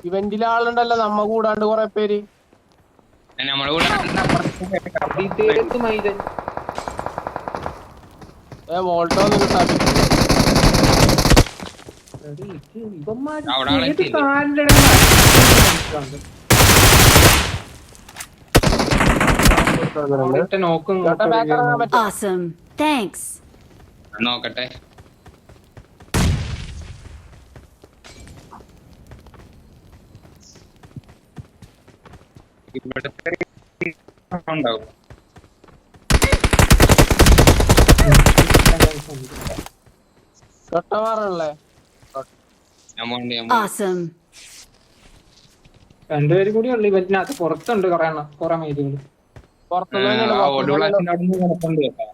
ഇവന്റിലെ ആളുണ്ടല്ലോ നമ്മ കൂടാണ്ട് കൊറേ പേര്. നമ്മളെ കൂടെ വോൾട്ടോ ഒന്നും കിട്ടാൻ Awesome. Thanks. നോക്കട്ടെ. ഉണ്ടാവും. Awesome. രണ്ടുപേരും കൂടി ഉള്ളു ഇവന്റിനകത്ത്. പുറത്തുണ്ട് കുറെ മൈലുകൾ. പുറത്തുനിന്ന് ആ ഓട് ഗ്ലാസിന്റെ അവിടെ നിന്ന് കിടപ്പുണ്ട് കേട്ടോ.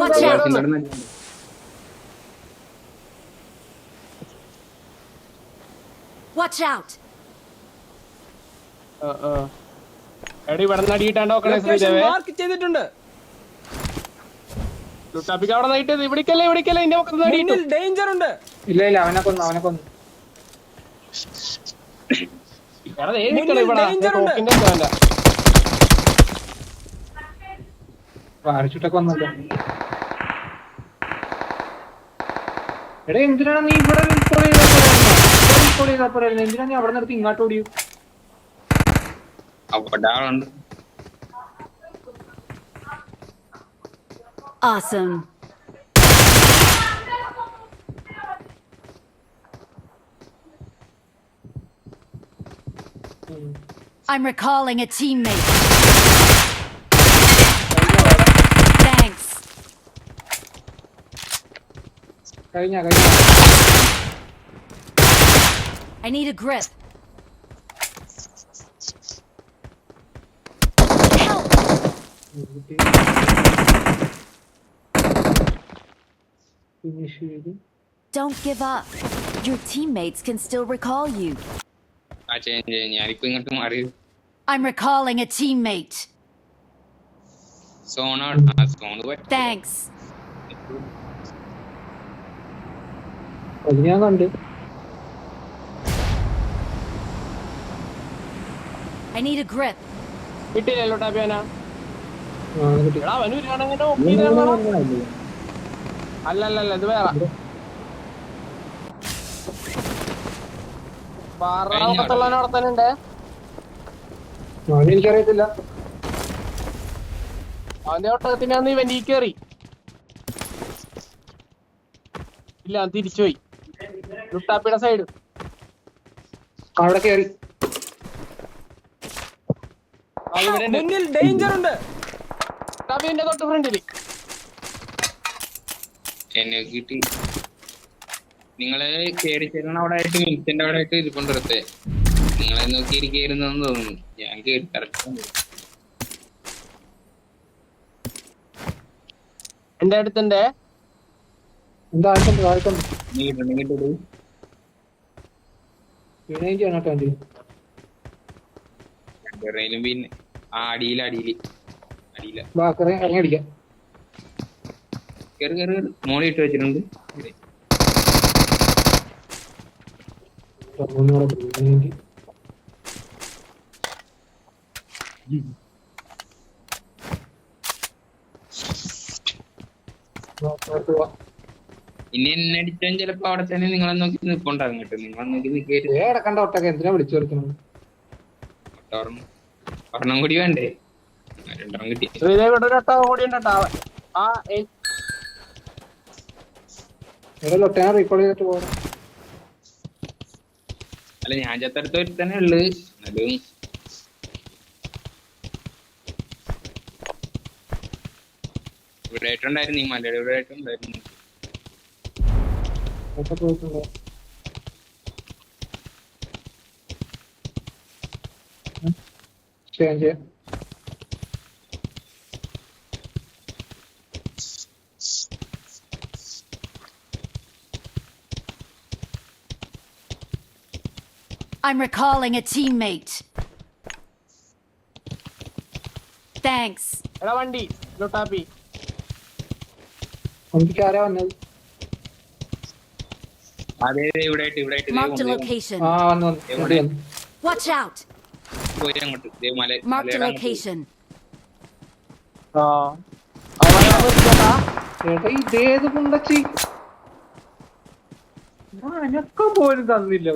Watch out. ഗ്ലാസിന്റെ അവിടെ നിന്ന് Watch out! എടി ഇവിടെ നിന്ന് അടിയിട്ടാണ്ട് നോക്കണേ ലൊക്കേഷൻ ശ്രീദേവേ. മാർക്ക് ചെയ്തിട്ടുണ്ട്. ലുട്ടാപ്പിക്ക് അവിടെ നയിട്ടത് ഇവിടേക്കല്ലേ ഇന്റെ മൊത്തം അടിയിട്ടു. മുന്നിൽ ഡേഞ്ചർ ഉണ്ട്. ഇല്ല ഇല്ല അവനെ കൊന്നു വാരിച്ചിട്ടൊക്കെ വന്നല്ലോ. എടാ എന്തിനാണ് നീ ഇവിടെ റീകോൾ ചെയ്താ പോരായിരുന്നു? എന്തിനാ നീ അവിടെ നിർത്തി ഇങ്ങോട്ട് ഓടിയും? അവിടെ ആളുണ്ട്. Awesome. I'm recalling a teammate. Thanks. കഴിഞ്ഞ I need a grip. Help! Finish ചെയ്ത് Don't give up. Your teammates can still recall you. ആ ചേഞ്ച് ഞാനിപ്പോ ഇങ്ങോട്ട് മാറി. I'm recalling a teammate. Zone പറ്റും. Thanks. അത് ഞാൻ കണ്ട്. I need a grip. കിട്ടിയില്ല ലുട്ടാപ്പിയാനാ. കിട്ടി. എടാ അവന് വരികയാണെങ്കിലോ അല്ലല്ല ഇത് വേറെ പാറത്തുള്ളവനെ അവിടെ തന്നെ ഉണ്ട്. എനിക്കറിയത്തില്ല. അവന്റെ ഒട്ടകത്തിന് അന്ന് ഇവന്റെ ഈ കേറി ഇല്ല തിരിച്ചുപോയി. ലുട്ടാപ്പിയുടെ സൈഡ് അവിടെ കയറി. മുന്നിൽ ഡേഞ്ചർ ഉണ്ട്. ലുട്ടാപ്പിന്റെ തൊട്ട് ഫ്രണ്ടില് എന്നെ കിട്ടി. നിങ്ങള് കേറി ചെല്ലണ അവിടെ ആയിട്ട് മിനിറ്റിന്റെ അവിടെ ആയിട്ട് ഇരിക്കൊണ്ടിരുത്തെ. നിങ്ങളെ നോക്കി ഇരിക്കുന്നു തോന്നുന്നു. ഞാൻ കേറി കറക്റ്റ് എന്റെ അടുത്തുണ്ട്. എന്താ ആയിട്ടുണ്ട് നീങ്ങിട്ടത് രണ്ടുപേരും പിന്നെ ആ അടിയില ഇറങ്ങി അടിക്കാം. കേറി മോളി ഇട്ട് വെച്ചിട്ടുണ്ട്. ഇനി എന്നെ അടിച്ചാൽ ചിലപ്പോ അവിടെ തന്നെ നിങ്ങളെ നോക്കി നിൽപ്പുണ്ടാകും കേട്ടോ. നിങ്ങളെ നോക്കി നിൽക്കരുത്. കണ്ട ഒട്ടൊക്കെ എന്തിനാ വിളിച്ചു വരുത്തുന്നത്? ഒരെണ്ണം കൂടി വേണ്ടേ? രണ്ടെണ്ണം കിട്ടി. ശ്രീദേവിയുടെ ഒരു ഒട്ടകം കൂടി ഉണ്ട് കേട്ടോ. ലൊട്ടേനെ റീകോൾ ചെയ്തിട്ട് പോകാം. അല്ല ഞാൻ ചത്തടുത്ത് ഒരു തന്നെ ഉള്ളു. എന്നാലും ഇവിടെ ആയിട്ടുണ്ടായിരുന്നു. ഈ മലയുടെ ഇവിടെ ആയിട്ടുണ്ടായിരുന്നു. പോയിട്ടുണ്ടോ? ചെയ്യാം. I'm recalling a teammate. Thanks. എടാ വണ്ടി ലുട്ടാപ്പി വണ്ടിക്ക് ആരാ വന്നത്? അതെ ഇവിടെ ആയിട്ട് Marked a location. ആ വന്നു. Watch out. പോയി അങ്ങോട്ട് Marked a location. ചേട്ടാ ഇതേത് പുണ്ടച്ചി അനക്കം പോലും തന്നില്ല.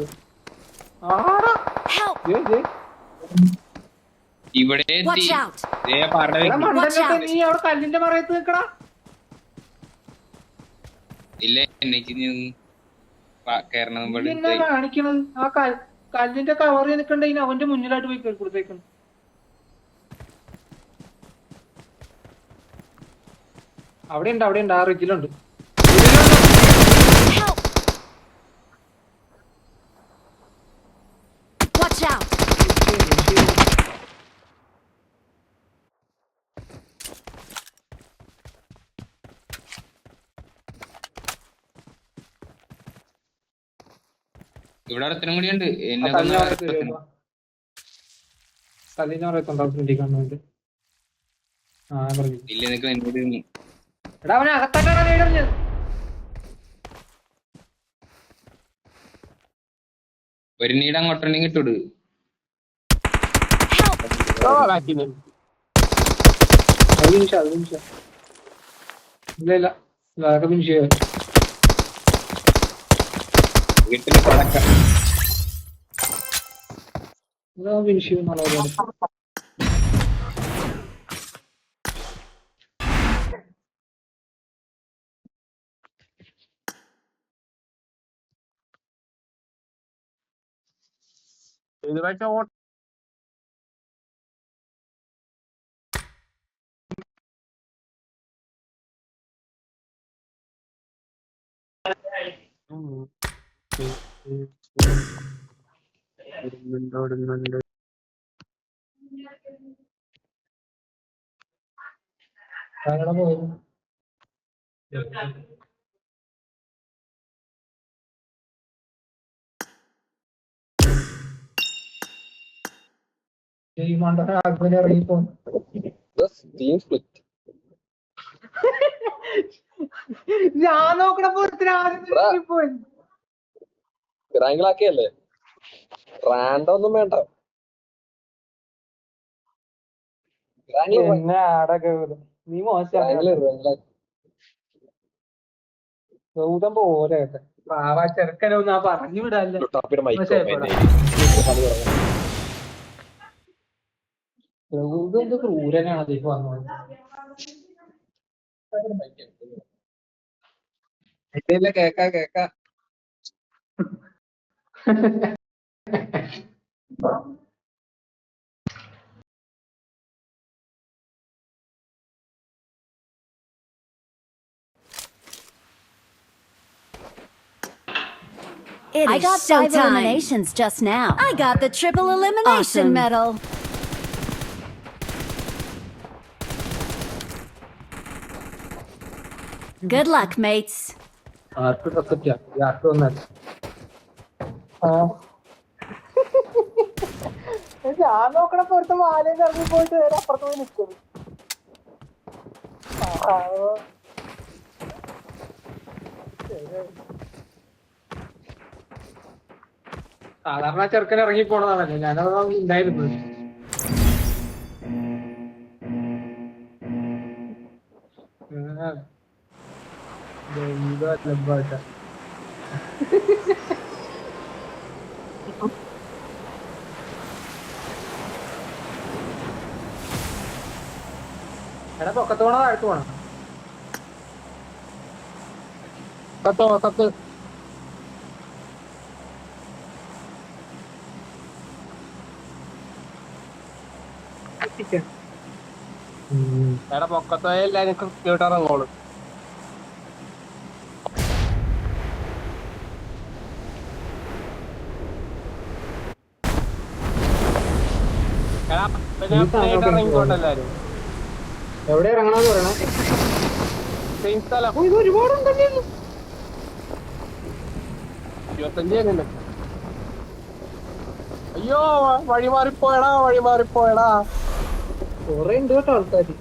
Help! ഇവിടെ Watch out. നീ അവിടെ കല്ലിന്റെ മറയത്ത് നിക്കടാ. ഇല്ല എനിക്ക് കേറണം. എന്നാ കാണിക്കണത്? ആ കല്ലിന്റെ കവർ നിക്കണ്ടെങ്കിൽ അവന്റെ മുന്നിലായിട്ട് പോയി കേറി കൊടുത്തേക്കണം. അവിടെ ഉണ്ട് ആ റിജിലുണ്ട്. Help! Watch out. ഇവിടെ ഒരുത്തനും കൂടി ഉണ്ട് എന്നെ കല്ലിനെ കൊന്ന പറയത്ത് ഒരുത്തനും. കല്ലിനെ പറയത്തുണ്ടോ ഫ്രണ്ടിൽ കാണുന്നുണ്ട്. ആ പറഞ്ഞു. ഇല്ല നിനക്ക് എന്നോട് ഇരുന്നു. എടാ അവനെ അകത്താക്കാണ് നേടുന്നത്. ഒരു നീട് അങ്ങോട്ടുണ്ടെങ്കിൽ ഇട്ടിട്. ബാക്കിന്ന് അത് നിമിഷം ഇല്ല അതൊക്കെ നിമിഷം വീട്ടിൽ കിടക്കാം. നിമിഷം എന്നുള്ളത് ഇത് പക്ഷെ ഓടുന്നുണ്ട്. പോയത് ഈ മണ്ടന ആഗ്രഹം ഇറങ്ങിപ്പോ ഞാൻ നോക്കണപ്പോ റാങ്കിലാക്കിയല്ലേ റാൻഡോ ഒന്നും വേണ്ട. എന്നെ ആടൊക്കെ നീ മോശം ഗൗതം പോലെ പാവ ചെറുക്കനൊന്നും ആ പറഞ്ഞു വിടല്ലേ. ഗൗതം എന്ത് ക്രൂരനാണ് അതിലേക്ക് വന്നത്. കേക്കാ It I got 5 eliminations just now. I got the triple elimination medal. Good luck, mates. ആർക്ക് പ്രസക്തിയാ ആർക്ക് വന്നാൽ ഞാൻ നോക്കണപ്പോ ഒരുത്ത മാലയിൽ ഇറങ്ങി പോയിട്ട് നേരെ അപ്പുറത്ത് പോയി നിൽക്കുന്നു. സാധാരണ ചെറുക്കൻ ഇറങ്ങി പോണതാണല്ലോ ഞാനത് ഉണ്ടായിരുന്നു. എടാ പൊക്കത്ത് പോണോ താഴത്ത് പോണോ? കത്ത് എടാ പൊക്കത്ത് എല്ലാരും കൃത്യമായിട്ട് ഇറങ്ങോളൂ. എടാ ഇറങ്ങിക്കോട്ടെ എല്ലാരും. എവിടെ ഇറങ്ങണമെന്ന് പറയണേ? സെയിം സ്ഥലം ഇത് ഒരുപാടുണ്ടല്ലേ. 25 തന്നെ. അയ്യോ വഴി മാറിപ്പോയടാ. കൊറേ ഉണ്ട് കേട്ടോ ആൾക്കാര്.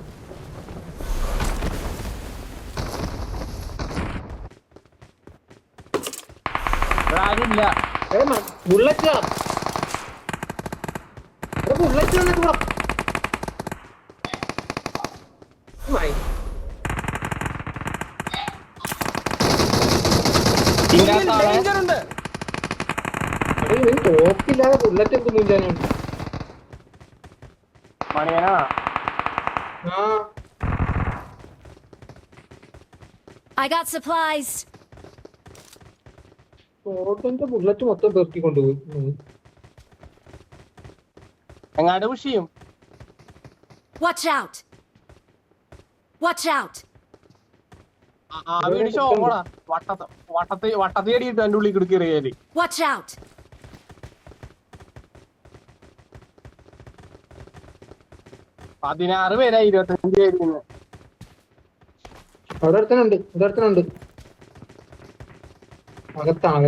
ആരുമില്ല. ബുള്ളറ്റ് ബുള്ളറ്റ് വന്നിട്ട് ഡേഞ്ചർ ഉണ്ട്. തോക്കില്ലാതെ ബുള്ളറ്റ് എന്ത് മുഞ്ചാനാണ്? മണിയനാ I got supplies. ഓട്ടോന്റെ ബുള്ളറ്റ് മൊത്തം പെറുക്കി കൊണ്ടുപോയി. എങ്ങാണ്ട് വിഷയം. Watch out. Watch out. ആ വീട് ഷോടാ. വട്ടത്തി അടിയിട്ട് എന്റെ ഉള്ളിൽ കിടക്കേറിയാല്. Watch out. 16 പേരായി 25 പേര്. അവിടെ ഒരുത്തനുണ്ട് അകത്താണ്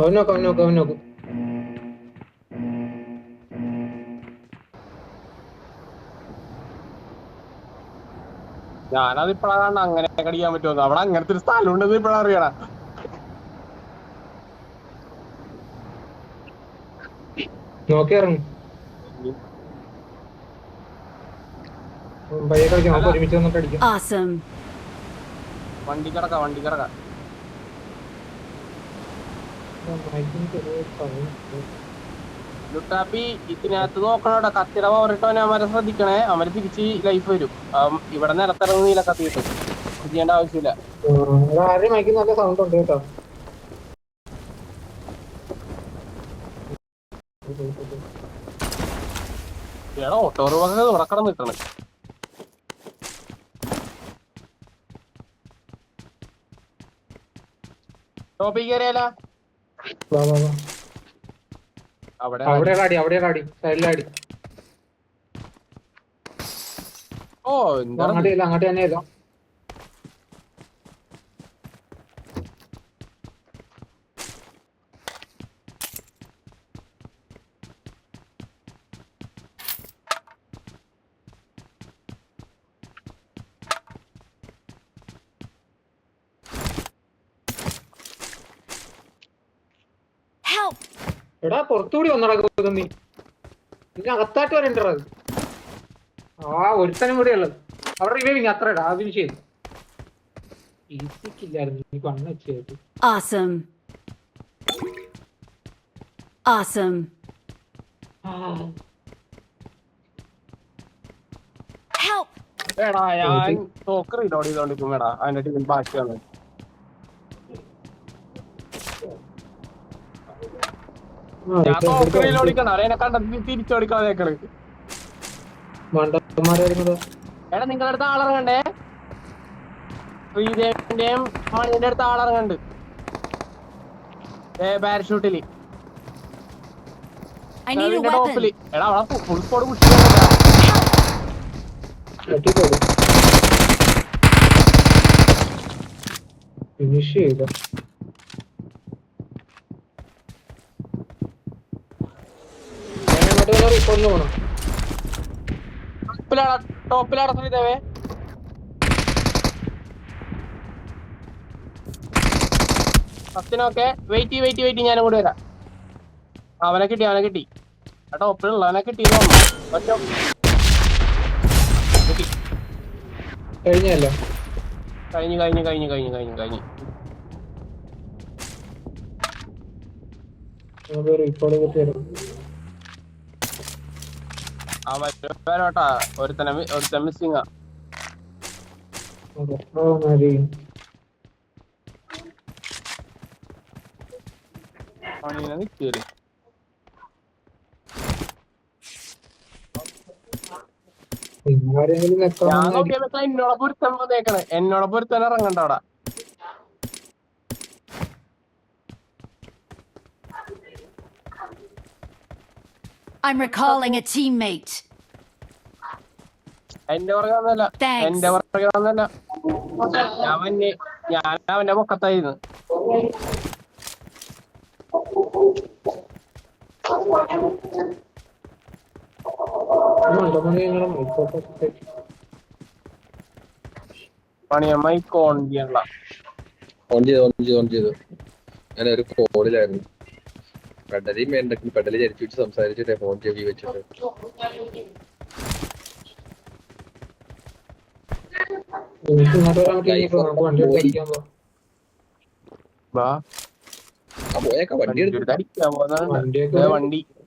അവൻ നോക്ക്. ഞാനത് ഇപ്പഴാ കാണണം അങ്ങനെ കടിക്കാൻ പറ്റുമോ അവിടെ അങ്ങനത്തെ ഒരു സ്ഥലം ഉണ്ടെന്ന് ഇപ്പഴാ അറിയണ. നോക്കി ഇറങ്ങും പയ്യെ കളിക്കാം, നമുക്ക് ഒരുമിച്ച് വന്നിട്ട് അടിക്കാം. Awesome. വണ്ടി കിടക്ക ലുട്ടാപ്പി ഇതിനകത്ത് നോക്കണോടാ, കത്തിട പോരട്ടോനെ അവരെ ശ്രദ്ധിക്കണേ, അവര് തിരിച്ച് ലൈഫ് വരും. ഇവിടെ നിലത്തിറങ്ങുന്നില്ല, കത്തി കിട്ടും, ചെയ്യേണ്ട ആവശ്യമില്ല. ആരുടെ മൈക്കിൽ നല്ല സൗണ്ട് ഉണ്ട് കേട്ടോ. എടാ ഓട്ടോ റൂമൊക്കെ ഉറക്കണം നിൽക്കണം. ടോപ്പിക്ക് കയറിയാല അവിടെ അടി സൈഡിലാടി. ഓ എന്താ അങ്ങോട്ട് തന്നെയല്ലോ. Help! എടാ പുറത്തുകൂടി വന്നടാ നീ, നിന്നെ അകത്തായിട്ട് വരണ്ടത്. ഒരുത്തനും കൂടി ഉള്ളത് അവിടെ റിവൈവിങ് അത്ര ഇടാ അതിന് ചെയ്തു. ഈസിക്കില്ലായിരുന്നു നീ കണ്ണ് വെച്ചായിട്ട്. Awesome. Awesome. Help! എടാ ഞാൻ തോക്ക് റീലോഡ് ചെയ്തോണ്ടിരിക്കും. എടാ അതിന്റെ ടീമിൽ ബാക്കി വന്നു. ഞാൻ തോക്ക് റീലോഡിക്കണം, അവരെ കണ്ടെത്തി തിരിച്ചോടിക്കളേക്കള്. എടാ നിങ്ങളുടെ അടുത്ത് ആളിറങ്ങണ്ടേ, ശ്രീദേവിന്റെയും മണിന്റെ അടുത്ത് ആളിറങ്ങണ്ട് പാരഷൂട്ടില് ടോപ്പില്. എടാ അവിടെ ഫുൾ സ്കോഡ് പുഷ് ഫിനിഷ് ചെയ്ത റിപ്പോർട്ടിന് പോണം. ടോപ്പിലാടാ ശ്രീദേവേ. ഫസ്റ്റിനൊക്കെ വെയിറ്റ് ഞാനും കൂടി വരാം. അവനെ കിട്ടി ആ ടോപ്പിലുള്ള അവനെ കിട്ടി കഴിഞ്ഞല്ലോ. കഴിഞ്ഞു. റിപ്പോർട്ട് കിട്ടി തരും. വരോട്ടാ, ഒരുത്തൻ മിസ്സിങ്ങാ. പണീനെ നിൽക്കല് ഞാൻ നോക്കിയപ്പോ എന്നോട് പൊരുത്തൻ ഇറങ്ങണ്ട അവിടെ. I'm recalling a teammate. എന്റെ പുറകെ വന്നല്ല. ഞാൻ അവന്റെ പൊക്കത്തായിരുന്നു. പണിയമ്മായി ഓൺ ചെയ്തു. ഞാൻ ഒരു കോളിലായിരുന്നു. പെടലി ചരിച്ചു വെച്ച് സംസാരിച്ചിട്ടേ ഫോൺ ചെവി വെച്ചിട്ട്.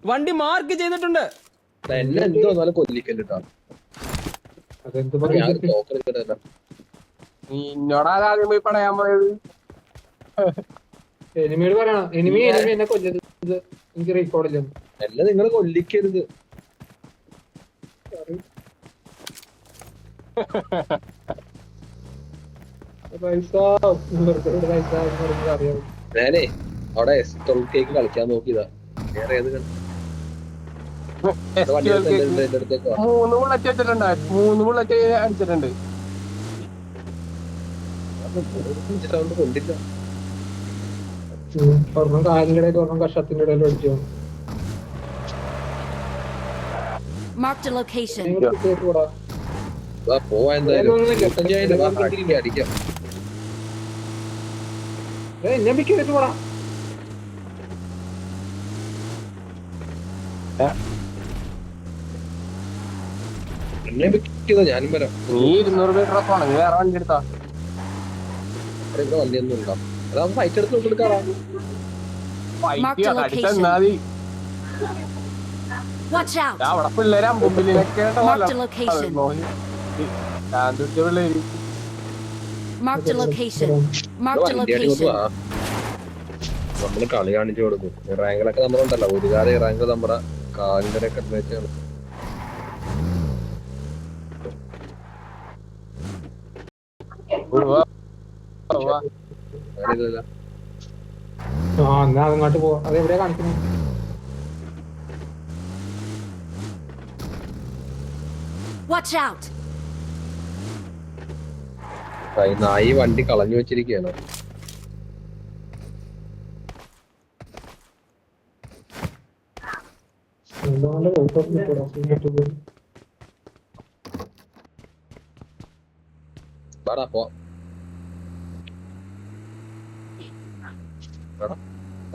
വണ്ടി മാർക്ക് ചെയ്തിട്ടുണ്ട്. എന്നെ എന്തോ എന്നാലും കൊല്ലിക്കല്ലോ. നിന്നോടാദ്യം പോയി പറയാൻ പോയത്. എനിമിയോട് പറയണം, എനിമി എന്നെ കൊല്ലരുത്, എനിക്ക് റീക്കോർഡില്ല. എന്നെ നിങ്ങൾ കൊല്ലിക്കരുത്. ഞാനേ അവിടെ കേക്ക് കളിക്കാൻ നോക്കിയതാ. വേറെ ഏത് മൂന്ന് ബുള്ളറ്റ് അടിച്ചിട്ടുണ്ട്. സൗണ്ട് കൊണ്ടില്ല. ഒരെണ്ണം കാലിന്റെ ഇടയിൽ ഒരെണ്ണം കഷത്തിന്റെ ഇടയിൽ അടിച്ചു. Marked a location. കൂടാ പോവാ എന്തായാലും 25,000 അടിക്കാം. എന്നെ പിക്ക് കൂടാ. എന്നെ പിക്ക് ഞാനും വരാം. നീ 200 മീറ്റർ പോണം, നീ വേറെ വണ്ടി എടുത്താ. ഇവിടെ വണ്ടിയൊന്നും ഉണ്ടോ? അതാ ഫൈറ്റ് എടുത്ത് കൊടുക്കാറാ. ഫൈറ്റ് അടിച്ചാ മതി. Watch out. അവിടെ പിള്ളേരാ മുമ്പിലൊക്കെ Marked a location. പിള്ളേര് Marked a location. Marked a വണ്ടിയായിട്ട് location. കൊണ്ടുവാ. നമ്മള് കളി കാണിച്ചു കൊടുക്കും. റാങ്കിലൊക്കെ നമ്മളുണ്ടല്ലോ, ഒരു കാലം റാങ്ക് നമ്മുടെ കാലിന്റെ ഒക്കെ വെച്ചാണ്. ഞാനിതല്ല. എന്നാ അങ്ങോട്ട് പോവാ. അത് എവിടെയാ കാണിക്കുന്നത്? Watch out. നായി വണ്ടി കളഞ്ഞു വെച്ചിരിക്കുകയാണ്. വാടാ പോ.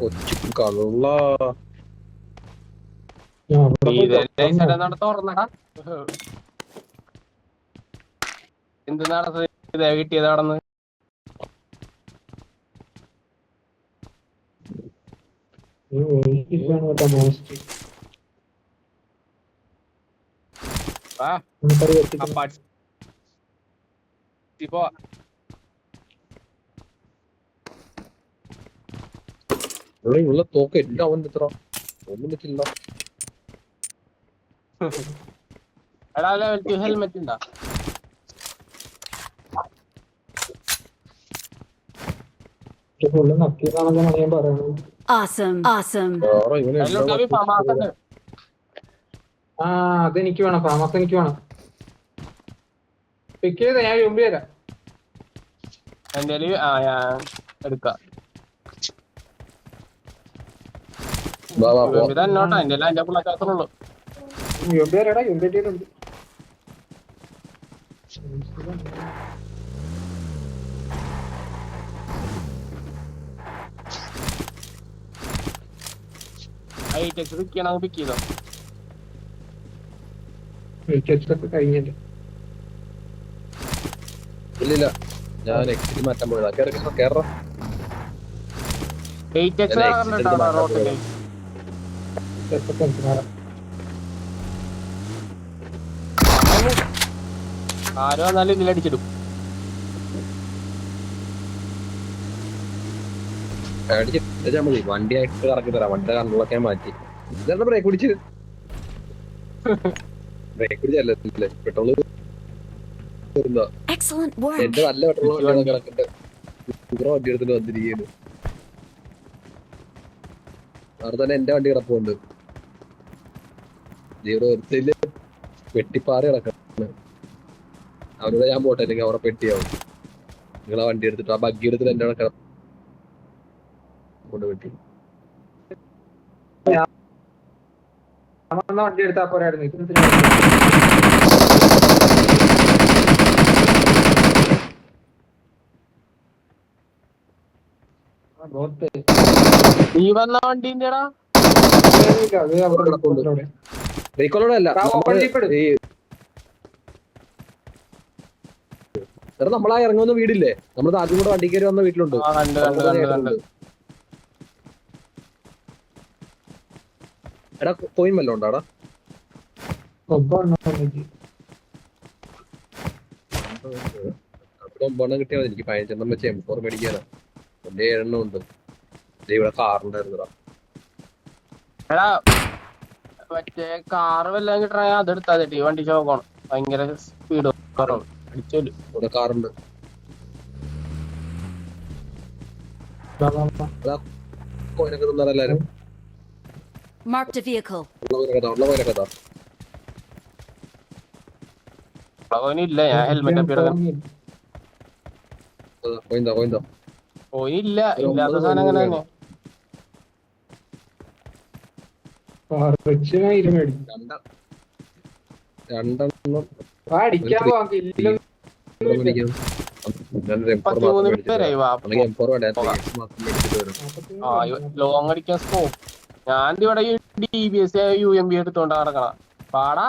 കൊച്ചു കള്ള തുറന്നടാ. എന്ത് നടന്നത് ഇതാ കിട്ടിയത് നടന്ന്? ഇപ്പൊ ഉള്ള തോക്ക് എല്ലാം അവൻ എത്ര ഒന്നും പറ്റില്ല. എടാ ലെവൽ ഹെൽമെറ്റ് ഉണ്ടാ? Awesome. Awesome. അതെനിക്ക് വേണം. ഫാമസ് എനിക്ക് വേണം. പിക്ക് ചെയ്ത ഞാൻ മുമ്പ് തരാം. എന്റെ ഞാൻ എടുക്കാം. തന്നോട്ടാ എന്റെ അതിന്റെ പിള്ളേക്കാത്തുള്ളൂ. മുമ്പ് തരാടാ. മുമ്പ് കിട്ടിയിട്ടുണ്ട്. ഐടെക്സ് പിക്ക് ചെയ്യണം, പിക്ക് ചെയ്തോ. കഴിഞ്ഞിട്ട് ഇല്ലില്ല, ഞാൻ എക്സിറ്റ് മാറ്റാൻ പോയതാ. കേറാ റോട്ടില് ആരോ വന്നാലും ഇതിലടിച്ചിടും. അടിച്ചാ മതി. വണ്ടിയായിട്ട് ഇറക്കി തരാം. വണ്ടിയുടെ കണ്ണുകളൊക്കെ മാറ്റി. ഇതെന്താ ബ്രേക്ക് പിടിച്ച്? ബ്രേക്ക് പിടിച്ചല്ലേ പെട്രോള്. Excellent work. എന്റെ നല്ല പെട്രോൾ വണ്ടി കിടക്കട്ടെ. വണ്ടി എടുത്തിട്ട് വന്നിരിക്കുന്നു. അവിടെ തന്നെ എന്റെ വണ്ടി കിടപ്പുണ്ട്. ഒരുത്തില് പെട്ടിപ്പാറ കിടക്കണം. അവരോട് ഞാൻ പോട്ടെ, അല്ലെങ്കിൽ അവരെ പെട്ടിയാവും. നിങ്ങളെ വണ്ടി എടുത്തിട്ട് ആ ബഗ്ഗി എടുത്തിട്ട് എന്റെ അവിടെ കൊണ്ട് വെട്ടി. വണ്ടി എടുത്താ പോരായിരുന്നു. നീ വന്ന വണ്ടിന്റെ റീകോളോടെ അല്ല, നമ്മളാ ഇറങ്ങുന്ന വീടില്ലേ, നമ്മൾ ആദ്യം കൂടെ വണ്ടി കയറി വന്ന വീട്ടിലുണ്ട്. എടാ കോയിൻ വല്ലതും ഉണ്ടോ? അവിടെ 9 കിട്ടിയാൽ മതി. എനിക്ക് 15 വെച്ച് M4 മേടിക്കാനാ. എന്റെ 7 ഉണ്ട്. ഇവിടെ കാറുണ്ടായിരുന്നടാ. എടാ മറ്റേ കാറ് വല്ലതും കിട്ടണ അതെടുത്താ മതി. വണ്ടി ചോക്കണം, ഭയങ്കര സ്പീഡ് കുറവ്. അടിച്ചോല് ഇവിടെ കാറുണ്ട്. കോയിനൊക്കെ തിന്നാറ് എല്ലാരും. Marked a vehicle. ഉള്ള പോലെ കഥ ഇല്ല. ഞാൻ ഹെൽമെറ്റ് അപ്പി എടുക്കാം. കോയിന്തോ ഇല്ല, ഇല്ലാത്ത സാധനം അങ്ങനെ തന്നെ. രണ്ടെണ്ണം അടിക്കാൻ പോവാ ഇല്ല. പേരായി വാ ലോങ് അടിക്കാൻ സ്കോപ്പ്. ഞാൻ ഇവിടെ DBS UMB എടുത്തോണ്ട് നടക്കണം പാടാ.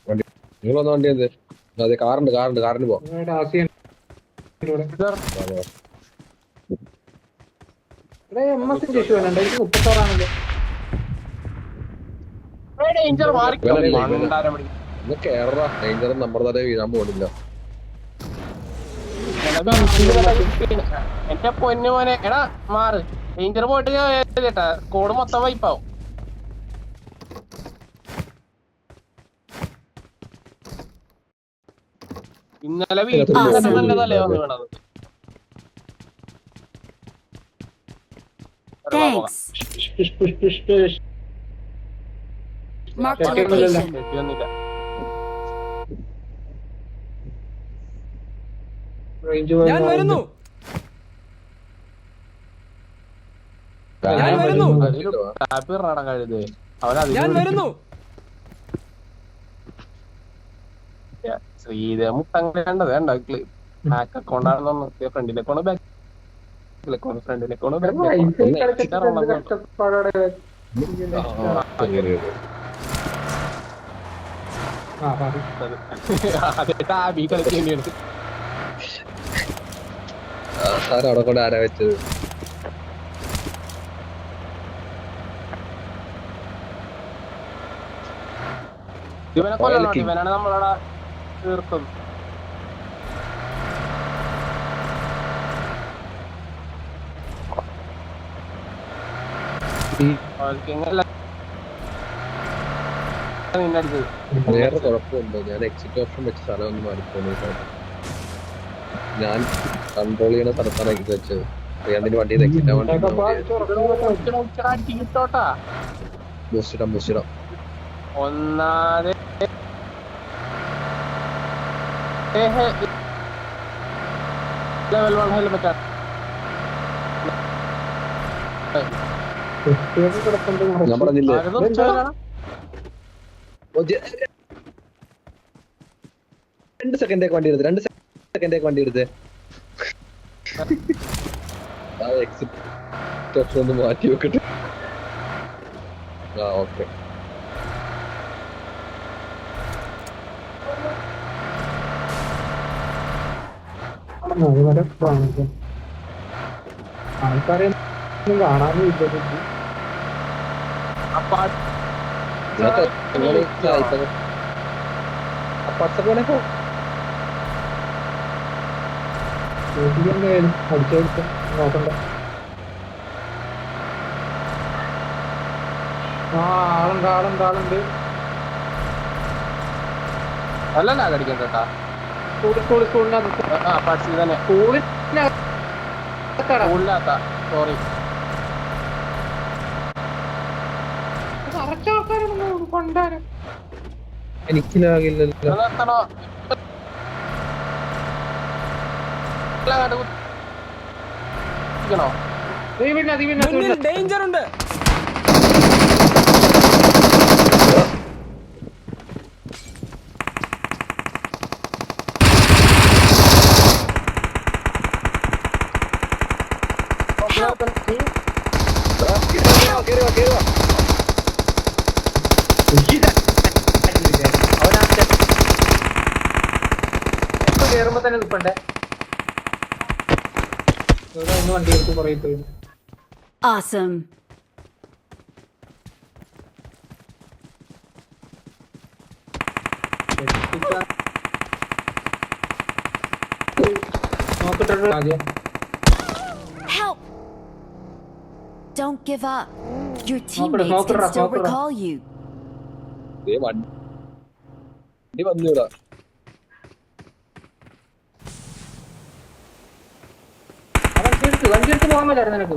വണ്ടി നിങ്ങൾ വന്ന വണ്ടി എന്ത്? അതെ കാറുണ്ട് കാറിന് പോവാം. ഡേഞ്ചർ കേറ ഡേഞ്ചർ നമ്മുടെ തല വീഴാൻ പോണില്ല. എന്റെ പൊന്നു മോനെ എടാ മാറ്. ഡേഞ്ചർ പോയിട്ട് കേട്ടാ കോഡ് മൊത്തം വൈപ്പാവും. ഇന്നലെ വീട്ടിൽ നല്ലതല്ലേ വന്ന് വീണത്. Thanks. Mark the location. കിട്ടിയൊന്നുമില്ല. ഞാൻ വരുന്നു. ടാപ്പ് ഇറങ്ങാൻ കഴുതേ ഞാൻ വരുന്നു. ശ്രീദേവ മുട്ടങ്ങനെ കണ്ടത് വേണ്ട ഹാക്ക് അക്കൗണ്ടാണെന്ന് ഫ്രണ്ടിലേക്കാണ് ബാക്കിലേക്കാണ് ഫ്രണ്ടിലേക്കാണ് ടാബി കളിക്കേണ്ടിയാണ്. അവിടെ കൊണ്ട് ആരാ വെച്ചത്? ഇവനെ കൊല്ലണം. ഇവനാണ് നമ്മളവിടെ തീർത്തത്. നിന്നടിച്ചത് വേറെ കുഴപ്പമുണ്ടോ? ഞാൻ എക്സിറ്റ് ഓപ്ഷൻ വെച്ച സ്ഥലം ഒന്ന് മാറിപ്പോന്നു. ഞാൻ കൺട്രോൾ ചെയ്യുന്ന സ്ഥലത്താണ് ഇത് വെച്ചത്. ഞാൻ വണ്ടി എക്സിറ്റ് ആവാൻ ബൂസ്റ്റിടാം. ഒന്നാതെ ലെവൽ 1 ഹെൽമെറ്റ് ഞാൻ പറഞ്ഞില്ലേ 2 സെക്കൻഡേക്ക് വണ്ടി എടുത്ത് 2 സെക്കൻഡേക്ക് വണ്ടി എടുത്ത് എക്സിറ്റ് ഓപ്ഷൻ ഒന്ന് മാറ്റി വെക്കട്ടെ. ഓക്കെ ആൾക്കാരെ കാണാനും ഇല്ല. അടിച്ചെടുത്ത് നോക്കണ്ട. ആളുണ്ട്. നല്ല ലാഗ് അടിക്കണ്ട കേട്ടാ. സ്കൂളിനകത്ത് പഠിച്ചത് തന്നെ സ്കൂളിനകത്താ. സോറി കൊണ്ടാരം എനിക്കിലാകില്ലല്ലോ. നിർത്തണോ? മുന്നിൽ ഡേഞ്ചർ ഉണ്ട്. കേറുമ്പോ തന്നെ നിൽപ്പണ്ടേ? വണ്ടി എടുത്ത് പറയപ്പോ Awesome. നോക്കിട്ടുണ്ട് ആദ്യം. Help! Don't give up. Your Smoker, teammates smoker, can still smoker. recall you. വണ്ടി വന്നൂടാ. വണ്ടി എടുത്ത് പോകാൻ പറ്റായിരുന്നു നിനക്ക്.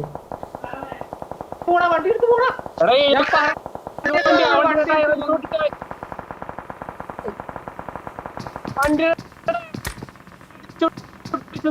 വണ്ടി എടുത്ത് പോടാ. വണ്ടി അടിച്ചു